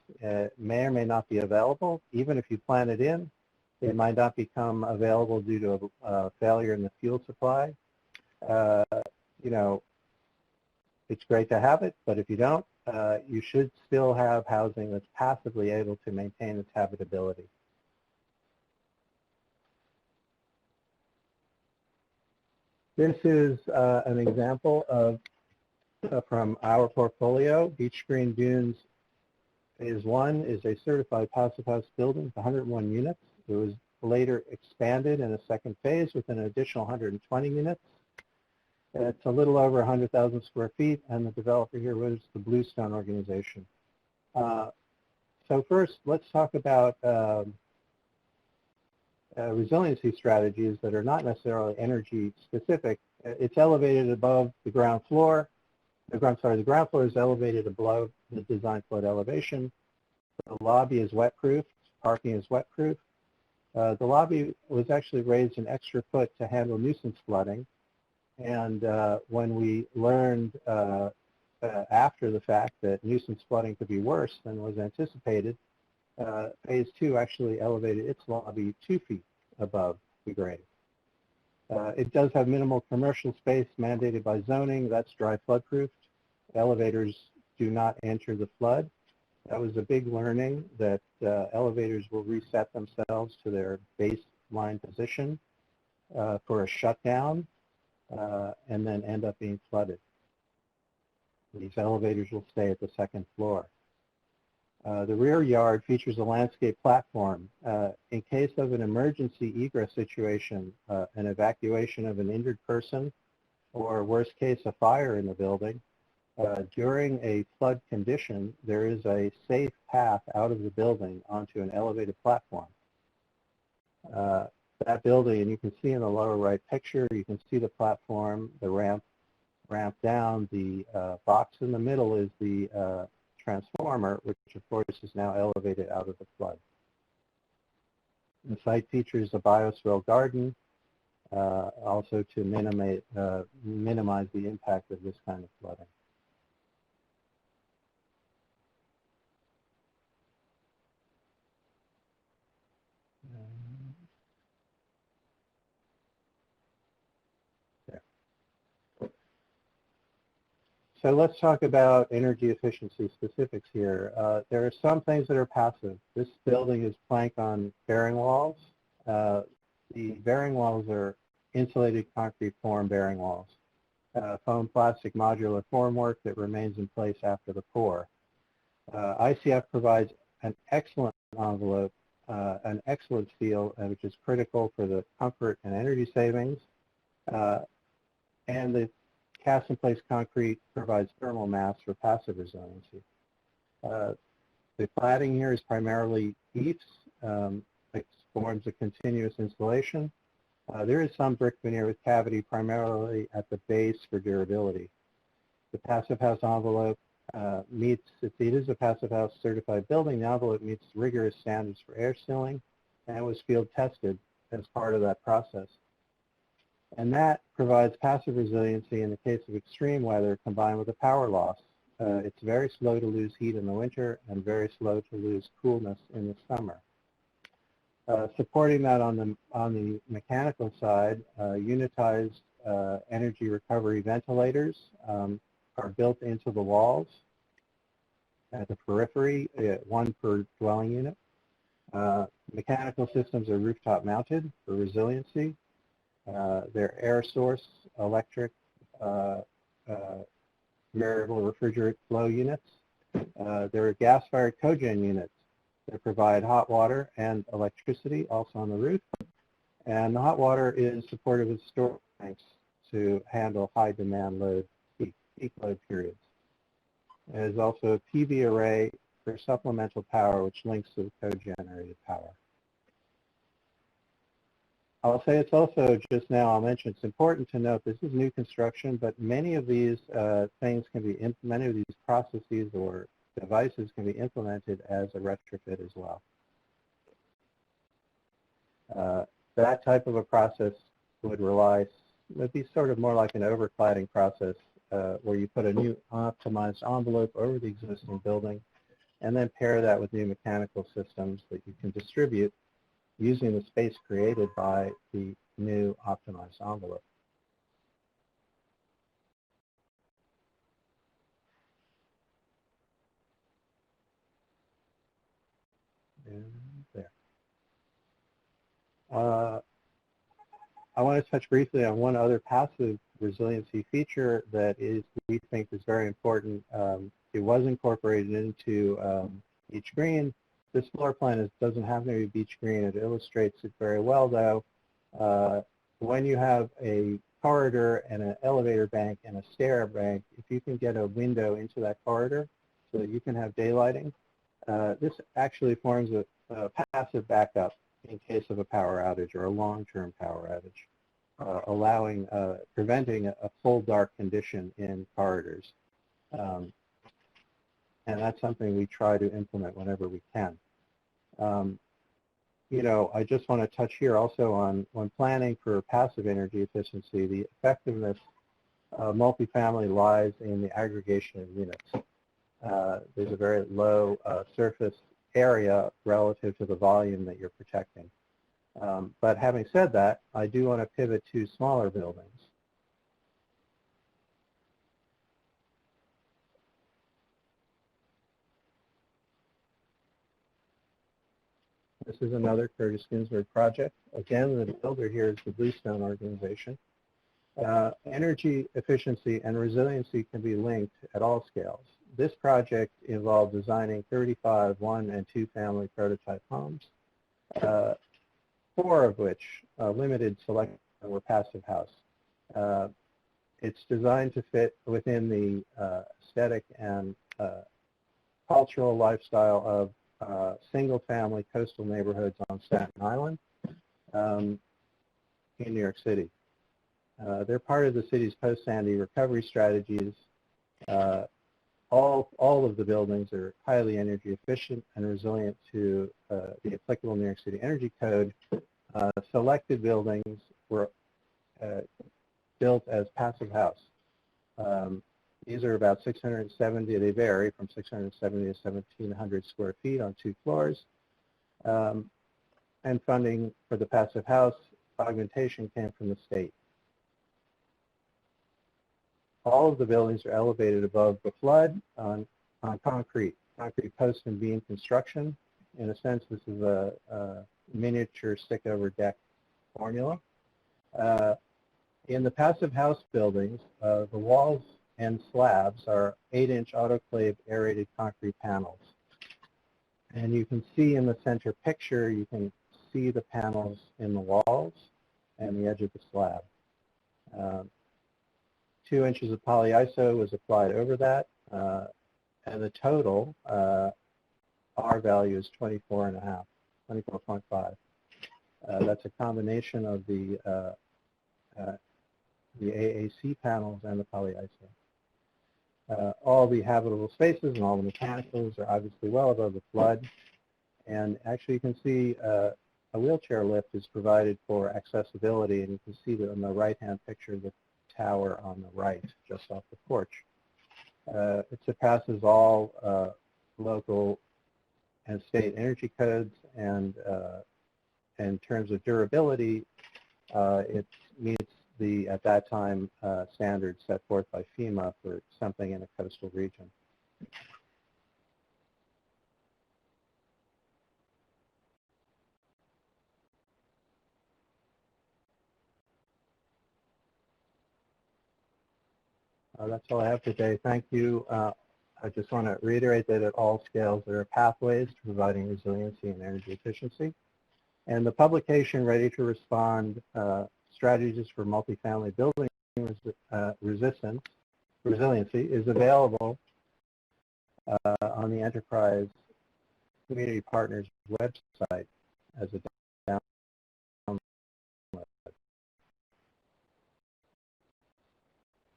may or may not be available. Even if you plan it in, it might not become available due to a failure in the fuel supply. You know, it's great to have it, but if you don't, you should still have housing that's passively able to maintain its habitability. This is an example of from our portfolio. Beach Green Dunes Phase 1 is a certified passive house building with 101 units. It was later expanded in a second phase with an additional 120 units. It's a little over 100,000 square feet, and the developer here was the Bluestone organization. So first, let's talk about resiliency strategies that are not necessarily energy specific. It's elevated above the ground floor. The ground floor is elevated above the design flood elevation. The lobby is wet-proof. Parking is wet-proof. The lobby was actually raised an extra foot to handle nuisance flooding. And when we learned after the fact that nuisance flooding could be worse than was anticipated, Phase 2 actually elevated its lobby 2 feet above the grade. It does have minimal commercial space mandated by zoning. That's dry flood-proofed. Elevators do not enter the flood. That was a big learning, that elevators will reset themselves to their baseline position for a shutdown and then end up being flooded. These elevators will stay at the second floor. The rear yard features a landscape platform. In case of an emergency egress situation, an evacuation of an injured person, or worst case, a fire in the building, during a flood condition, there is a safe path out of the building onto an elevated platform. That building, and you can see in the lower right picture, you can see the platform, the ramp down. The box in the middle is the transformer, which of course is now elevated out of the flood. The site features a bioswale garden, also to minimize the impact of this kind of flooding. So let's talk about energy efficiency specifics here. There are some things that are passive. This building is planked on bearing walls. The bearing walls are insulated concrete form bearing walls. Foam plastic modular formwork that remains in place after the pour. ICF provides an excellent envelope, an excellent seal, which is critical for the comfort and energy savings. And the cast-in-place concrete provides thermal mass for passive resiliency. The cladding here is primarily EIFS. It forms a continuous insulation. There is some brick veneer with cavity primarily at the base for durability. The passive house envelope meets, if it is a passive house certified building, the envelope meets rigorous standards for air sealing, and it was field tested as part of that process. And that provides passive resiliency in the case of extreme weather combined with a power loss. It's very slow to lose heat in the winter and very slow to lose coolness in the summer. Supporting that on the mechanical side, unitized energy recovery ventilators are built into the walls at the periphery, one per dwelling unit. Mechanical systems are rooftop mounted for resiliency. They're air source, electric, variable refrigerant flow units. There are gas-fired cogen units that provide hot water and electricity also on the roof. And the hot water is supported with storage tanks to handle high demand load, peak load periods. There's also a PV array for supplemental power, which links to the co-generated power. I'll say it's also, just now I'll mention, it's important to note this is new construction, but many of these things can be, many of these processes or devices can be implemented as a retrofit as well. That type of a process would be sort of more like an overcladding process where you put a new optimized envelope over the existing building and then pair that with new mechanical systems that you can distribute using the space created by the new optimized envelope. And there. I want to touch briefly on one other passive resiliency feature that we think is very important. It was incorporated into Beach Green. This floor plan doesn't have to be Beach Green. It illustrates it very well, though. When you have a corridor and an elevator bank and a stair bank, if you can get a window into that corridor so that you can have daylighting, this actually forms a passive backup in case of a power outage or a long-term power outage, preventing a full dark condition in corridors. And that's something we try to implement whenever we can. You know, I just want to touch here also on when planning for passive energy efficiency, the effectiveness of multifamily lies in the aggregation of units. There's a very low surface area relative to the volume that you're protecting. But having said that, I do want to pivot to smaller buildings. This is another Curtis Ginsburg project. Again, the builder here is the Bluestone organization. Energy efficiency and resiliency can be linked at all scales. This project involved designing 35 one- and two-family prototype homes, 4 of which, limited selection, were passive house. It's designed to fit within the aesthetic and cultural lifestyle of single-family coastal neighborhoods on Staten Island in New York City. They're part of the city's post-Sandy recovery strategies. All of the buildings are highly energy efficient and resilient to the applicable New York City Energy Code. Selected buildings were built as passive house. These are about 670, they vary from 670 to 1,700 square feet on 2 floors. And funding for the passive house augmentation came from the state. All of the buildings are elevated above the flood on concrete post and beam construction. In a sense, this is a miniature stick-over deck formula. In the passive house buildings, the walls and slabs are 8-inch autoclave aerated concrete panels. And you can see in the center picture, you can see the panels in the walls and the edge of the slab. 2 inches of polyiso was applied over that, and the total R value is 24.5, 24.5. That's a combination of the AAC panels and the polyiso. All the habitable spaces and all the mechanicals are obviously well above the flood, and actually you can see a wheelchair lift is provided for accessibility, and you can see that on the right-hand picture the tower on the right, just off the porch. It surpasses all local and state energy codes, and in terms of durability, it meets the, at that time, standards set forth by FEMA for something in a coastal region. That's all I have today. Thank you. I just want to reiterate that at all scales there are pathways to providing resiliency and energy efficiency. And the publication, Ready to Respond, Strategies for Multifamily Building Resiliency, is available on the Enterprise Community Partners website as a download.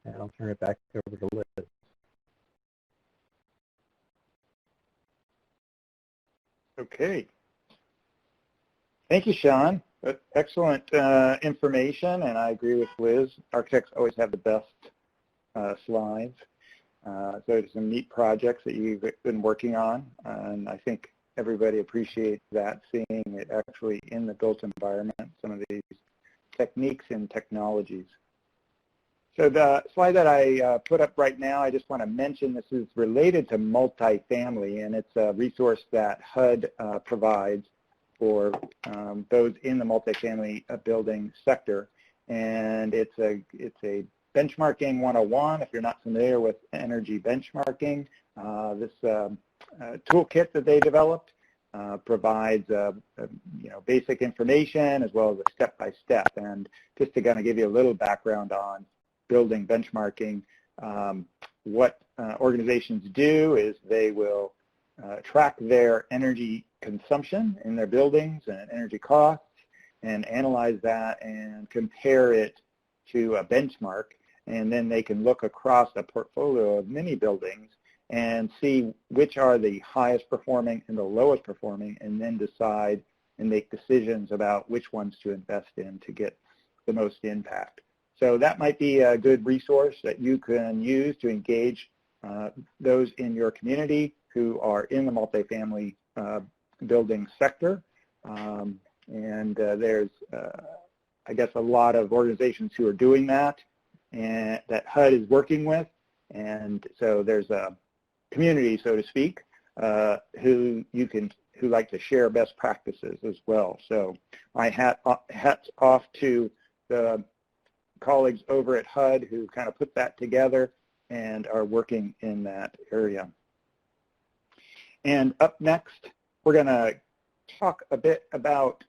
And I'll turn it back over to Liz. Okay. Thank you, Sean. Excellent information, and I agree with Liz. Architects always have the best slides. So there's some neat projects that you've been working on, and I think everybody appreciates that, seeing it actually in the built environment, some of these techniques and technologies. So the slide that I put up right now, I just want to mention this is related to multifamily, and it's a resource that HUD provides for those in the multifamily building sector. And it's a benchmarking 101. If you're not familiar with energy benchmarking, this toolkit that they developed provides basic information as well as a step-by-step. And just to kind of give you a little background on building benchmarking, what organizations do is they will track their energy consumption in their buildings and energy costs and analyze that and compare it to a benchmark. And then they can look across a portfolio of many buildings and see which are the highest performing and the lowest performing, and then decide and make decisions about which ones to invest in to get the most impact. So that might be a good resource that you can use to engage those in your community who are in the multifamily building sector. There's, I guess, a lot of organizations who are doing that and that HUD is working with. And so there's a community, so to speak, who like to share best practices as well. So my hats off to the colleagues over at HUD who kind of put that together and are working in that area. And up next, we're going to talk a bit about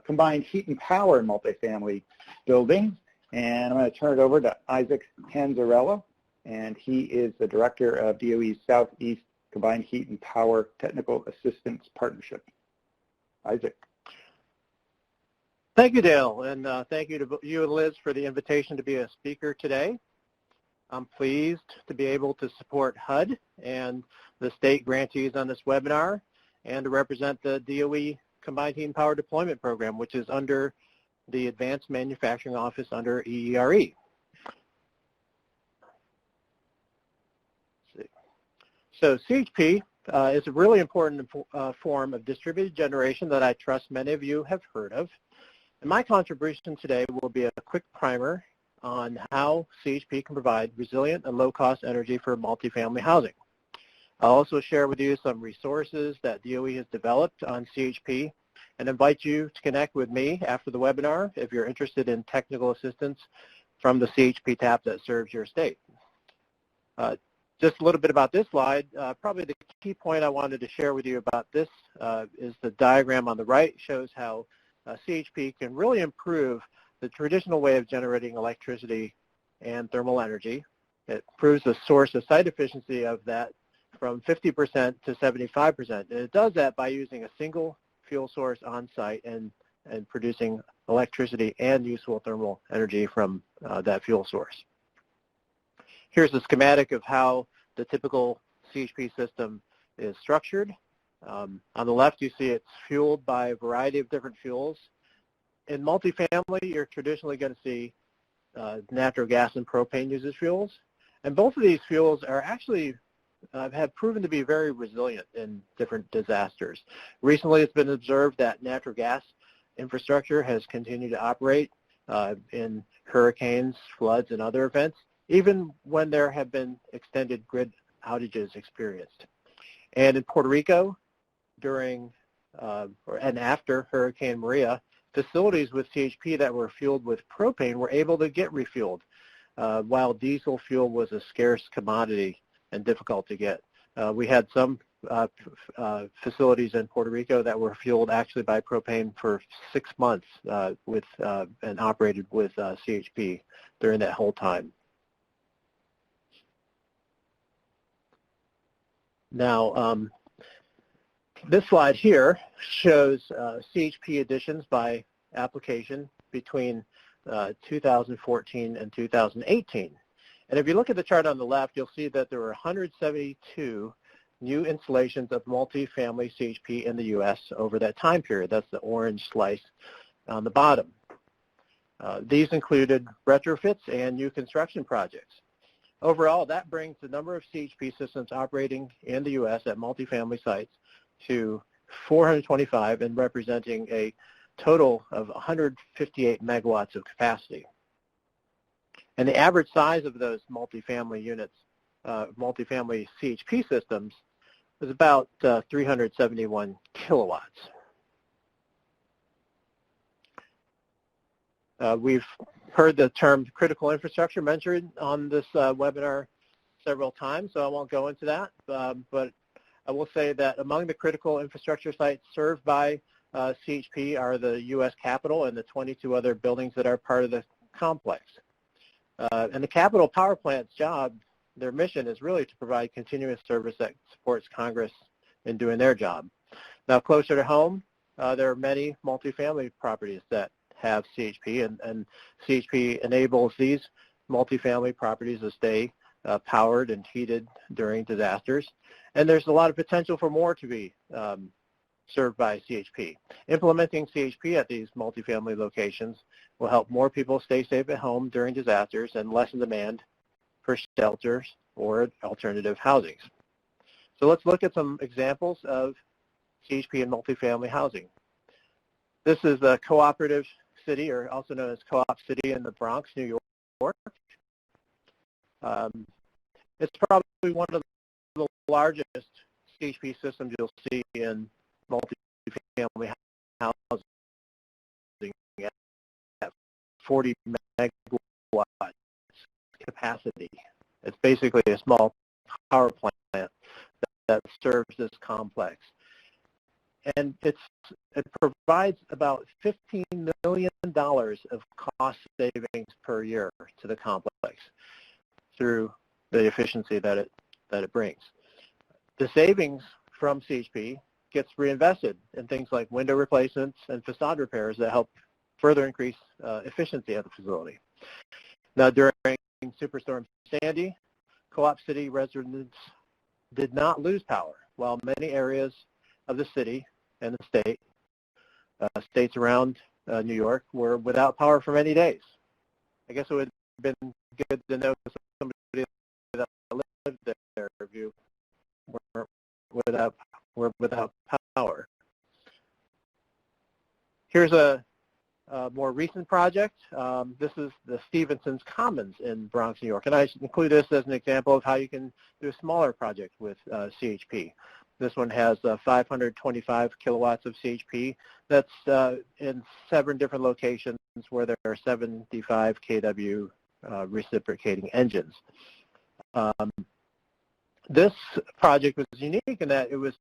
combined heat and power in multifamily buildings. And I'm going to turn it over to Isaac Panzarella, and he is the director of DOE's Southeast Combined Heat and Power Technical Assistance Partnership. Isaac. Thank you, Dale, and thank you to you and Liz for the invitation to be a speaker today. I'm pleased to be able to support HUD and the state grantees on this webinar and to represent the DOE Combined Heat and Power Deployment Program, which is under the Advanced Manufacturing Office under EERE. So CHP is a really important form of distributed generation that I trust many of you have heard of. And my contribution today will be a quick primer on how CHP can provide resilient and low-cost energy for multifamily housing. I'll also share with you some resources that DOE has developed on CHP and invite you to connect with me after the webinar if you're interested in technical assistance from the CHP TAP that serves your state. Just a little bit about this slide. Probably the key point I wanted to share with you about this is the diagram on the right shows how CHP can really improve the traditional way of generating electricity and thermal energy. It improves the source of site efficiency of that from 50% to 75%. And it does that by using a single fuel source on site and producing electricity and useful thermal energy from that fuel source. Here's a schematic of how the typical CHP system is structured. On the left, you see it's fueled by a variety of different fuels. In multifamily, you're traditionally going to see natural gas and propane used as fuels. And both of these fuels are actually have proven to be very resilient in different disasters. Recently, it's been observed that natural gas infrastructure has continued to operate in hurricanes, floods, and other events, even when there have been extended grid outages experienced. And in Puerto Rico, during and after Hurricane Maria, facilities with CHP that were fueled with propane were able to get refueled, while diesel fuel was a scarce commodity and difficult to get. We had some facilities in Puerto Rico that were fueled actually by propane for 6 months and operated with CHP during that whole time. Now, this slide here shows CHP additions by application between 2014 and 2018. And if you look at the chart on the left, you'll see that there were 172 new installations of multifamily CHP in the U.S. over that time period. That's the orange slice on the bottom. These included retrofits and new construction projects. Overall, that brings the number of CHP systems operating in the U.S. at multifamily sites to 425 and representing a total of 158 megawatts of capacity. And the average size of those multifamily units, multifamily CHP systems, was about 371 kilowatts. We've heard the term critical infrastructure mentioned on this webinar several times, so I won't go into that. But I will say that among the critical infrastructure sites served by CHP are the U.S. Capitol and the 22 other buildings that are part of the complex. And the Capitol Power Plant's job, their mission is really to provide continuous service that supports Congress in doing their job. Now, closer to home, there are many multifamily properties that have CHP, and CHP enables these multifamily properties to stay powered and heated during disasters. And there's a lot of potential for more to be served by CHP. Implementing CHP at these multifamily locations will help more people stay safe at home during disasters and lessen demand for shelters or alternative housings. So let's look at some examples of CHP and multifamily housing. This is a cooperative city, or also known as Co-op City in the Bronx, New York. It's probably one of the largest CHP systems you'll see in multifamily housing at 40 megawatts capacity. It's basically a small power plant that serves this complex. And it provides about $15 million of cost savings per year to the complex through the efficiency that it brings. The savings from CHP gets reinvested in things like window replacements and facade repairs that help further increase efficiency at the facility. Now, during Superstorm Sandy, Co-op City residents did not lose power, while many areas of the city and the state, states around New York, were without power for many days. I guess it would have been good to know somebody that lived there if you were without power. Here's a more recent project. This is the Stevenson's Commons in Bronx, New York. And I include this as an example of how you can do a smaller project with CHP. This one has 525 kilowatts of CHP. That's in 7 different locations where there are 75 kW reciprocating engines. This project was unique in that it was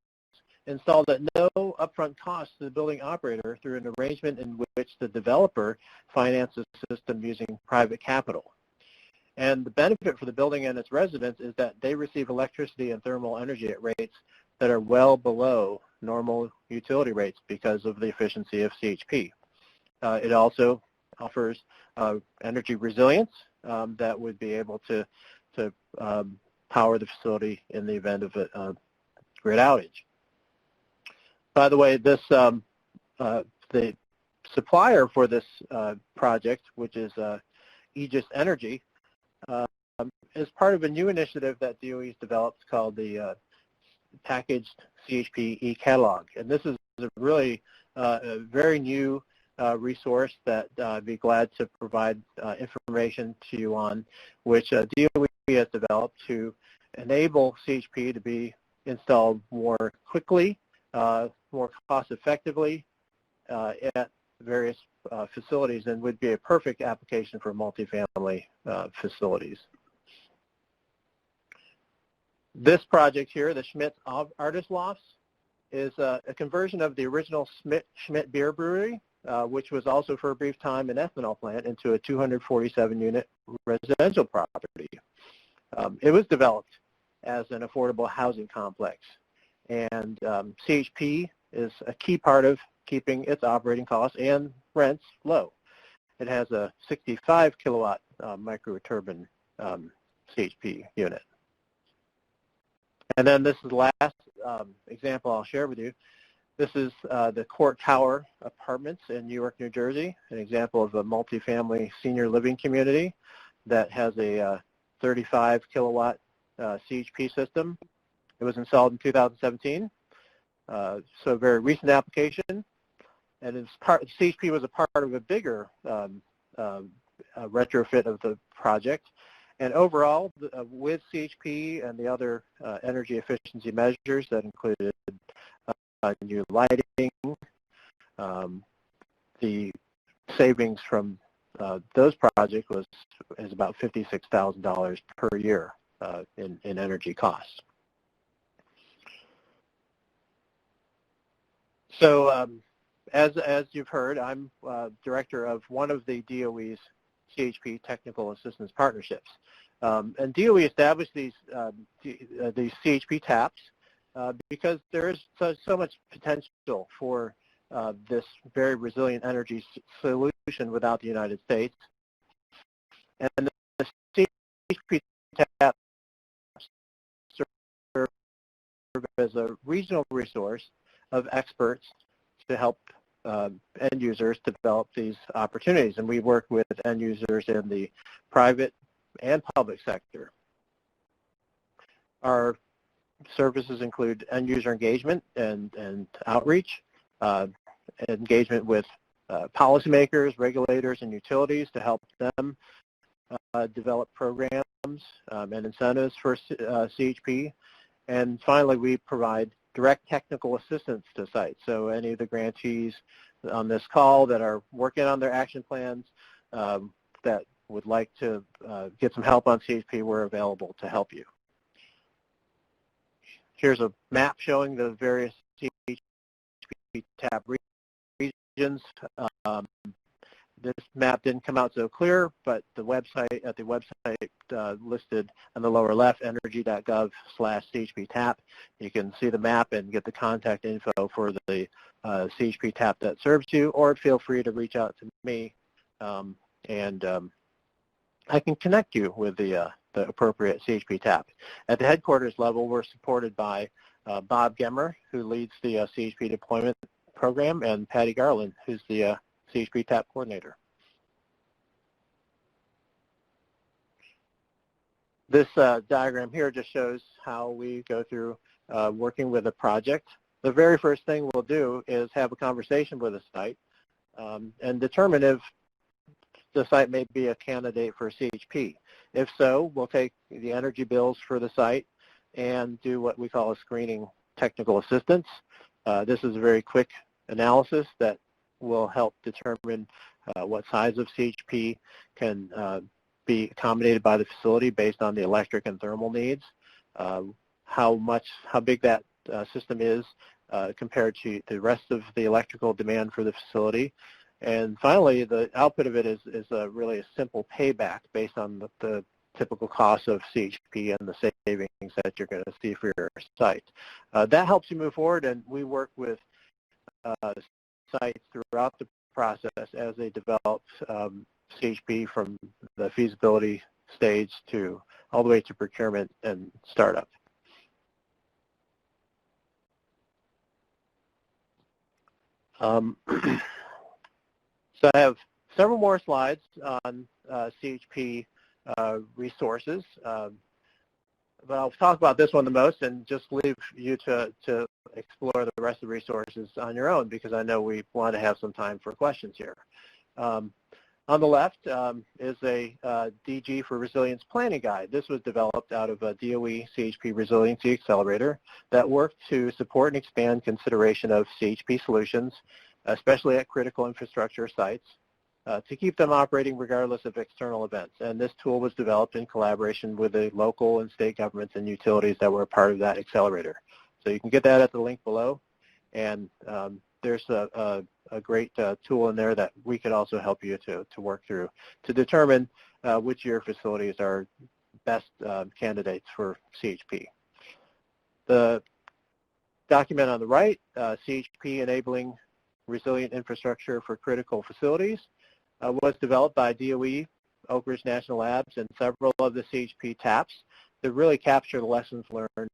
installed at no upfront cost to the building operator through an arrangement in which the developer finances the system using private capital. And the benefit for the building and its residents is that they receive electricity and thermal energy at rates that are well below normal utility rates because of the efficiency of CHP. It also offers energy resilience that would be able to power the facility in the event of a grid outage. By the way, this the supplier for this project, which is Aegis Energy, is part of a new initiative that DOE has developed called the Packaged CHP e-Catalog. And this is a really a very new resource that I'd be glad to provide information to you on, which DOE has developed to enable CHP to be installed more quickly, more cost-effectively at various facilities, and would be a perfect application for multifamily facilities. This project here, the Schmidt Artist Lofts, is a conversion of the original Schmidt Beer Brewery, which was also for a brief time an ethanol plant, into a 247-unit residential property. It was developed as an affordable housing complex. And CHP is a key part of keeping its operating costs and rents low. It has a 65 kilowatt microturbine CHP unit. And then this is the last example I'll share with you. This is the Court Tower Apartments in Newark, New Jersey, an example of a multifamily senior living community that has a 35 kilowatt CHP system. It was installed in 2017, so a very recent application. And it's CHP was a part of a bigger retrofit of the project. And overall, with CHP and the other energy efficiency measures that included new lighting, the savings from those projects is about $56,000 per year in energy costs. So as you've heard, I'm director of one of the DOE's CHP Technical Assistance Partnerships. And DOE established these CHP TAPs because there is so much potential for this very resilient energy solution without the United States. And the CHP TAPs serve as a regional resource of experts to help end users develop these opportunities. And we work with end users in the private and public sector. Our services include end user engagement and outreach, engagement with policymakers, regulators, and utilities to help them develop programs and incentives for CHP. And finally, we provide direct technical assistance to sites. So any of the grantees on this call that are working on their action plans that would like to get some help on CHP, we're available to help you. Here's a map showing the various CHP TAP regions. This map didn't come out so clear, but the website listed on the lower left, energy.gov/CHP TAP. You can see the map and get the contact info for the CHP TAP that serves you, or feel free to reach out to me, and I can connect you with the appropriate CHP TAP. At the headquarters level, we're supported by Bob Gemmer, who leads the CHP deployment program, and Patty Garland, who's the CHP TAP coordinator. This diagram here just shows how we go through working with a project. The very first thing we'll do is have a conversation with a site and determine if the site may be a candidate for CHP. If so, we'll take the energy bills for the site and do what we call a screening technical assistance. This is a very quick analysis that will help determine what size of CHP can be accommodated by the facility based on the electric and thermal needs, how big that system is compared to the rest of the electrical demand for the facility. And finally, the output of it is really a simple payback based on the typical cost of CHP and the savings that you're going to see for your site. That helps you move forward, and we work with sites throughout the process as they develop CHP from the feasibility stage to all the way to procurement and startup. So I have several more slides on CHP resources, but I'll talk about this one the most and just leave you to explore the rest of the resources on your own, because I know we want to have some time for questions here. On the left is a DG for Resilience Planning Guide. This was developed out of a DOE CHP Resiliency Accelerator that worked to support and expand consideration of CHP solutions, especially at critical infrastructure sites, to keep them operating regardless of external events. And this tool was developed in collaboration with the local and state governments and utilities that were a part of that accelerator. So you can get that at the link below. And there's a great tool in there that we could also help you to work through to determine which of your facilities are best candidates for CHP. The document on the right, CHP Enabling Resilient Infrastructure for Critical Facilities, was developed by DOE, Oak Ridge National Labs, and several of the CHP TAPs to really capture the lessons learned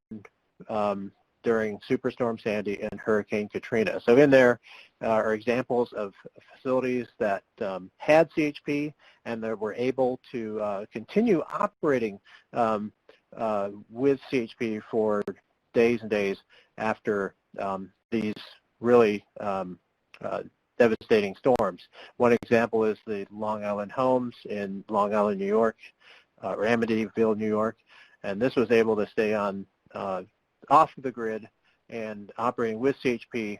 during Superstorm Sandy and Hurricane Katrina. So in there are examples of facilities that had CHP and that were able to continue operating with CHP for days and days after these really devastating storms. One example is the Long Island Homes in Long Island, New York, or Amityville, New York, and this was able to stay on off the grid and operating with CHP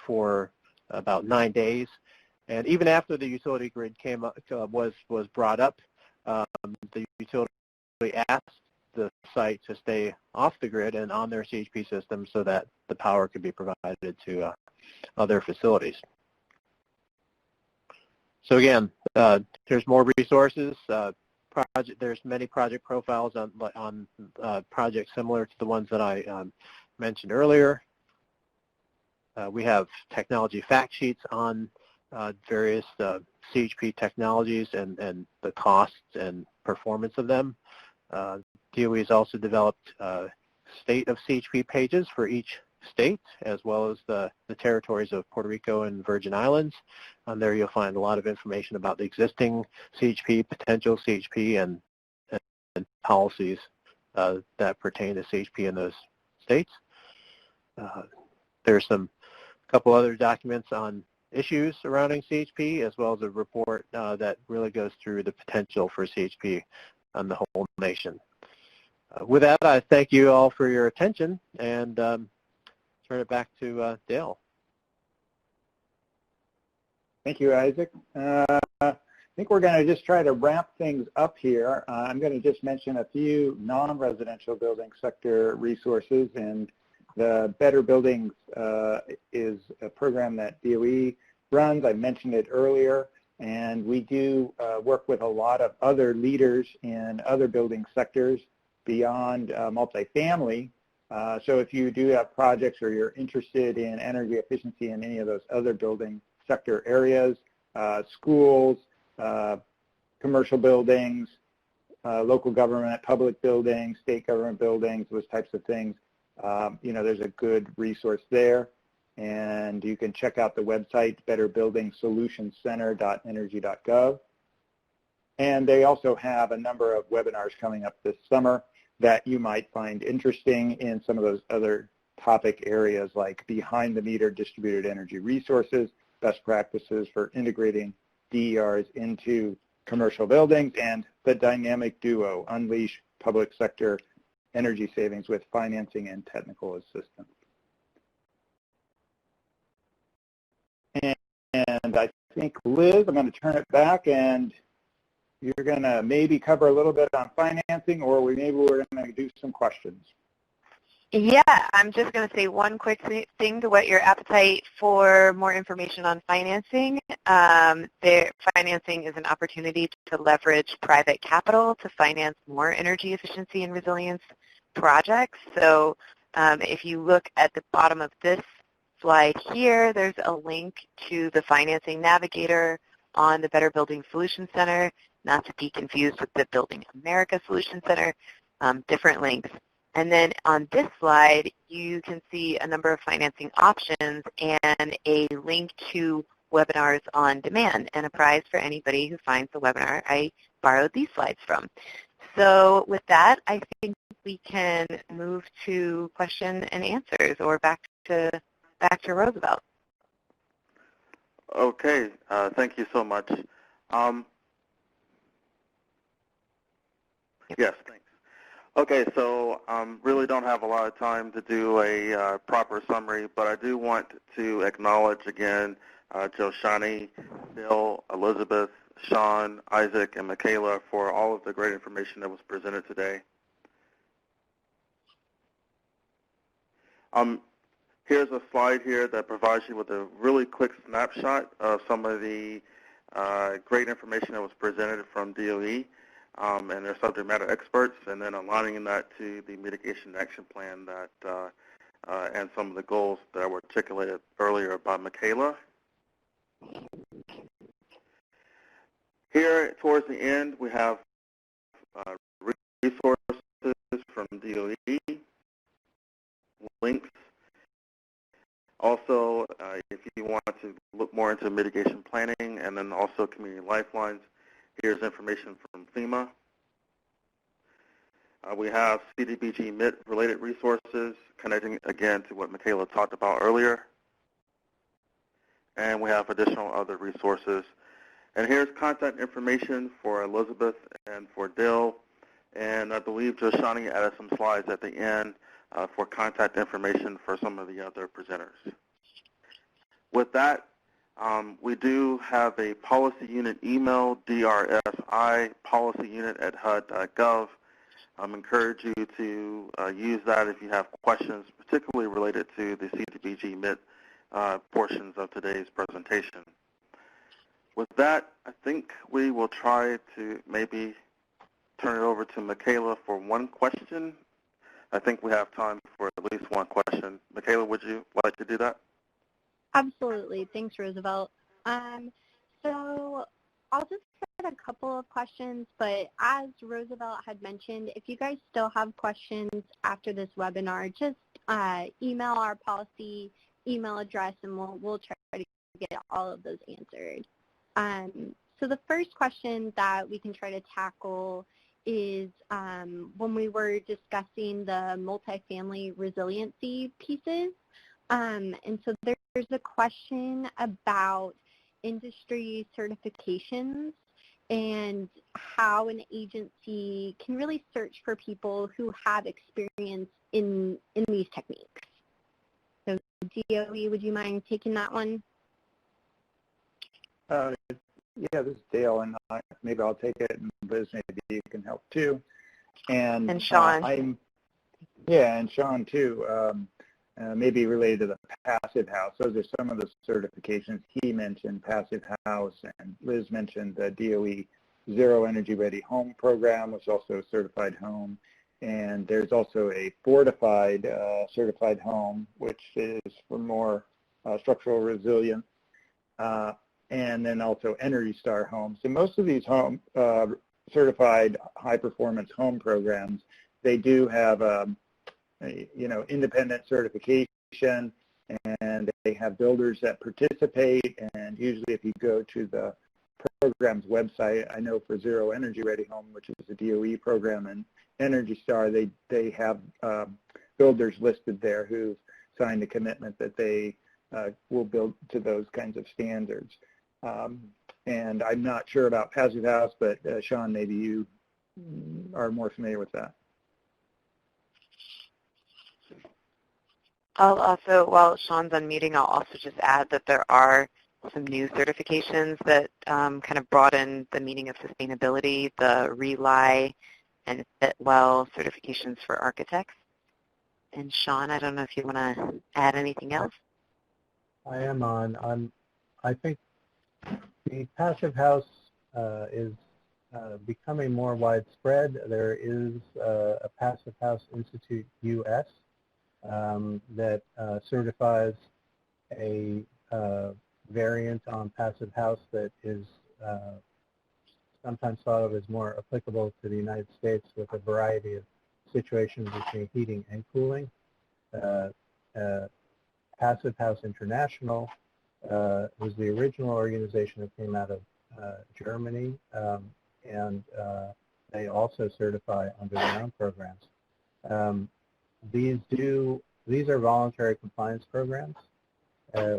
for about 9 days. And even after the utility grid was brought up, the utility asked the site to stay off the grid and on their CHP system so that the power could be provided to other facilities. So again, there's more resources. There's many project profiles on projects similar to the ones that I mentioned earlier. We have technology fact sheets on various CHP technologies and the costs and performance of them. DOE has also developed state of CHP pages for each state, as well as the territories of Puerto Rico and Virgin Islands. On there you'll find a lot of information about the existing CHP, potential CHP, and policies that pertain to CHP in those states. There's a couple other documents on issues surrounding CHP, as well as a report that really goes through the potential for CHP on the whole nation. With that, I thank you all for your attention and turn it back to Dale. Thank you, Isaac. I think we're going to just try to wrap things up here. I'm going to just mention a few non-residential building sector resources, and the Better Buildings is a program that DOE runs. I mentioned it earlier, and we do work with a lot of other leaders in other building sectors beyond multifamily. So if you do have projects or you're interested in energy efficiency in any of those other building sector areas, schools, commercial buildings, local government, public buildings, state government buildings, those types of things, there's a good resource there. And you can check out the website, betterbuildingssolutionscenter.energy.gov. And they also have a number of webinars coming up this summer that you might find interesting in some of those other topic areas, like behind the meter distributed energy resources, best practices for integrating DERs into commercial buildings, and the dynamic duo, unleash public sector energy savings with financing and technical assistance. And I think, Liz, I'm going to turn it back, and you're going to maybe cover a little bit on financing, or maybe we're going to do some questions. Yeah, I'm just going to say one quick thing to whet your appetite for more information on financing. Financing is an opportunity to leverage private capital to finance more energy efficiency and resilience projects. So if you look at the bottom of this slide here, there's a link to the Financing Navigator on the Better Building Solutions Center, not to be confused with the Building America Solutions Center, different links. And then on this slide, you can see a number of financing options and a link to webinars on demand and a prize for anybody who finds the webinar I borrowed these slides from. So with that, I think we can move to question and answers, or back to Roosevelt. Okay, thank you so much. Yes, thanks. Okay, so really don't have a lot of time to do a proper summary, but I do want to acknowledge again Joshani, Bill, Elizabeth, Sean, Isaac, and Michaela for all of the great information that was presented today. Here's a slide here that provides you with a really quick snapshot of some of the great information that was presented from DOE. and their subject matter experts, and then aligning that to the mitigation action plan that and some of the goals that were articulated earlier by Michaela. Here, towards the end, we have resources from DOE, links. Also, if you want to look more into mitigation planning and then also community lifelines, here's information from FEMA. We have CDBG-MIT related resources, connecting again to what Michaela talked about earlier. And we have additional other resources. And here's contact information for Elizabeth and for Dill. And I believe Joshani added some slides at the end for contact information for some of the other presenters. With that, we do have a policy unit email, DRSI, policyunit@hud.gov. Encourage you to use that if you have questions, particularly related to the CDBG-MIT portions of today's presentation. With that, I think we will try to maybe turn it over to Michaela for one question. I think we have time for at least one question. Michaela, would you like to do that? Absolutely. Thanks, Roosevelt. So I'll just get a couple of questions, but as Roosevelt had mentioned, if you guys still have questions after this webinar, just email our policy email address, and we'll try to get all of those answered. So the first question that we can try to tackle is when we were discussing the multifamily resiliency pieces. And so there's a question about industry certifications and how an agency can really search for people who have experience in these techniques. So DOE, would you mind taking that one? Yeah, this is Dale, and maybe I'll take it, and Liz, maybe you can help too. And Sean. And Sean too, maybe related to the Passive House. Those are some of the certifications he mentioned, Passive House, and Liz mentioned the DOE Zero Energy Ready Home Program, which is also a certified home. And there's also a Fortified certified home, which is for more structural resilience. And then also Energy Star homes. So most of these home certified high-performance home programs, they do have independent certification, and they have builders that participate. And usually, if you go to the program's website, I know for Zero Energy Ready Home, which is a DOE program, and Energy Star, they have builders listed there who've signed a commitment that they will build to those kinds of standards. And I'm not sure about Passive House, but Sean, maybe you are more familiar with that. I'll also, while Sean's unmuting, I'll also just add that there are some new certifications that kind of broaden the meaning of sustainability, the RELY and FitWell certifications for architects. And Sean, I don't know if you want to add anything else. I am on. I think the Passive House is becoming more widespread. There is a Passive House Institute US that certifies a variant on Passive House that is sometimes thought of as more applicable to the United States with a variety of situations between heating and cooling. Passive House International was the original organization that came out of Germany, and they also certify under their own programs. These are voluntary compliance programs.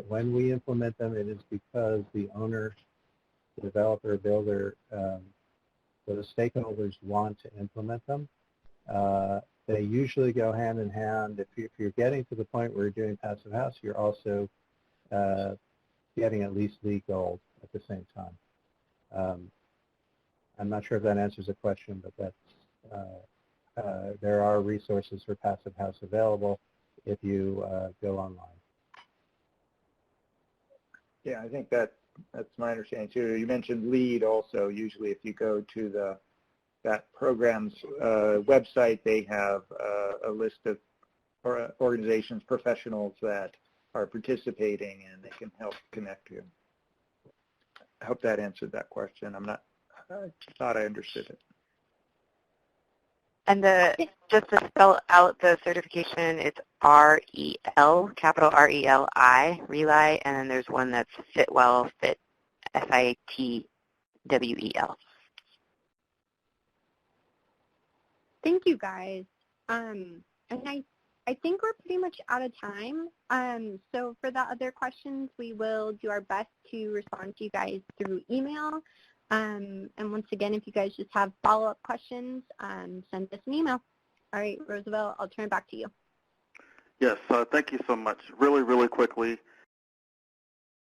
When we implement them, it is because the owner, developer, builder, the stakeholders want to implement them. They usually go hand in hand. If you're getting to the point where you're doing Passive House, you're also getting at least LEED Gold at the same time. I'm not sure if that answers the question, but that's, there are resources for Passive House available if you go online. Yeah, I think that's my understanding too. You mentioned LEED also. Usually if you go to the that program's website, they have a list of organizations, professionals that are participating, and they can help connect you. I hope that answered that question. I thought I understood it. And just to spell out the certification, it's REL, capital RELI, RELI, and then there's one that's Fitwell, Fit, FITWEL. Thank you, guys. And I think we're pretty much out of time. So for the other questions, we will do our best to respond to you guys through email. And once again, if you guys just have follow-up questions, send us an email. All right, Roosevelt, I'll turn it back to you. Yes, thank you so much. Really, really quickly,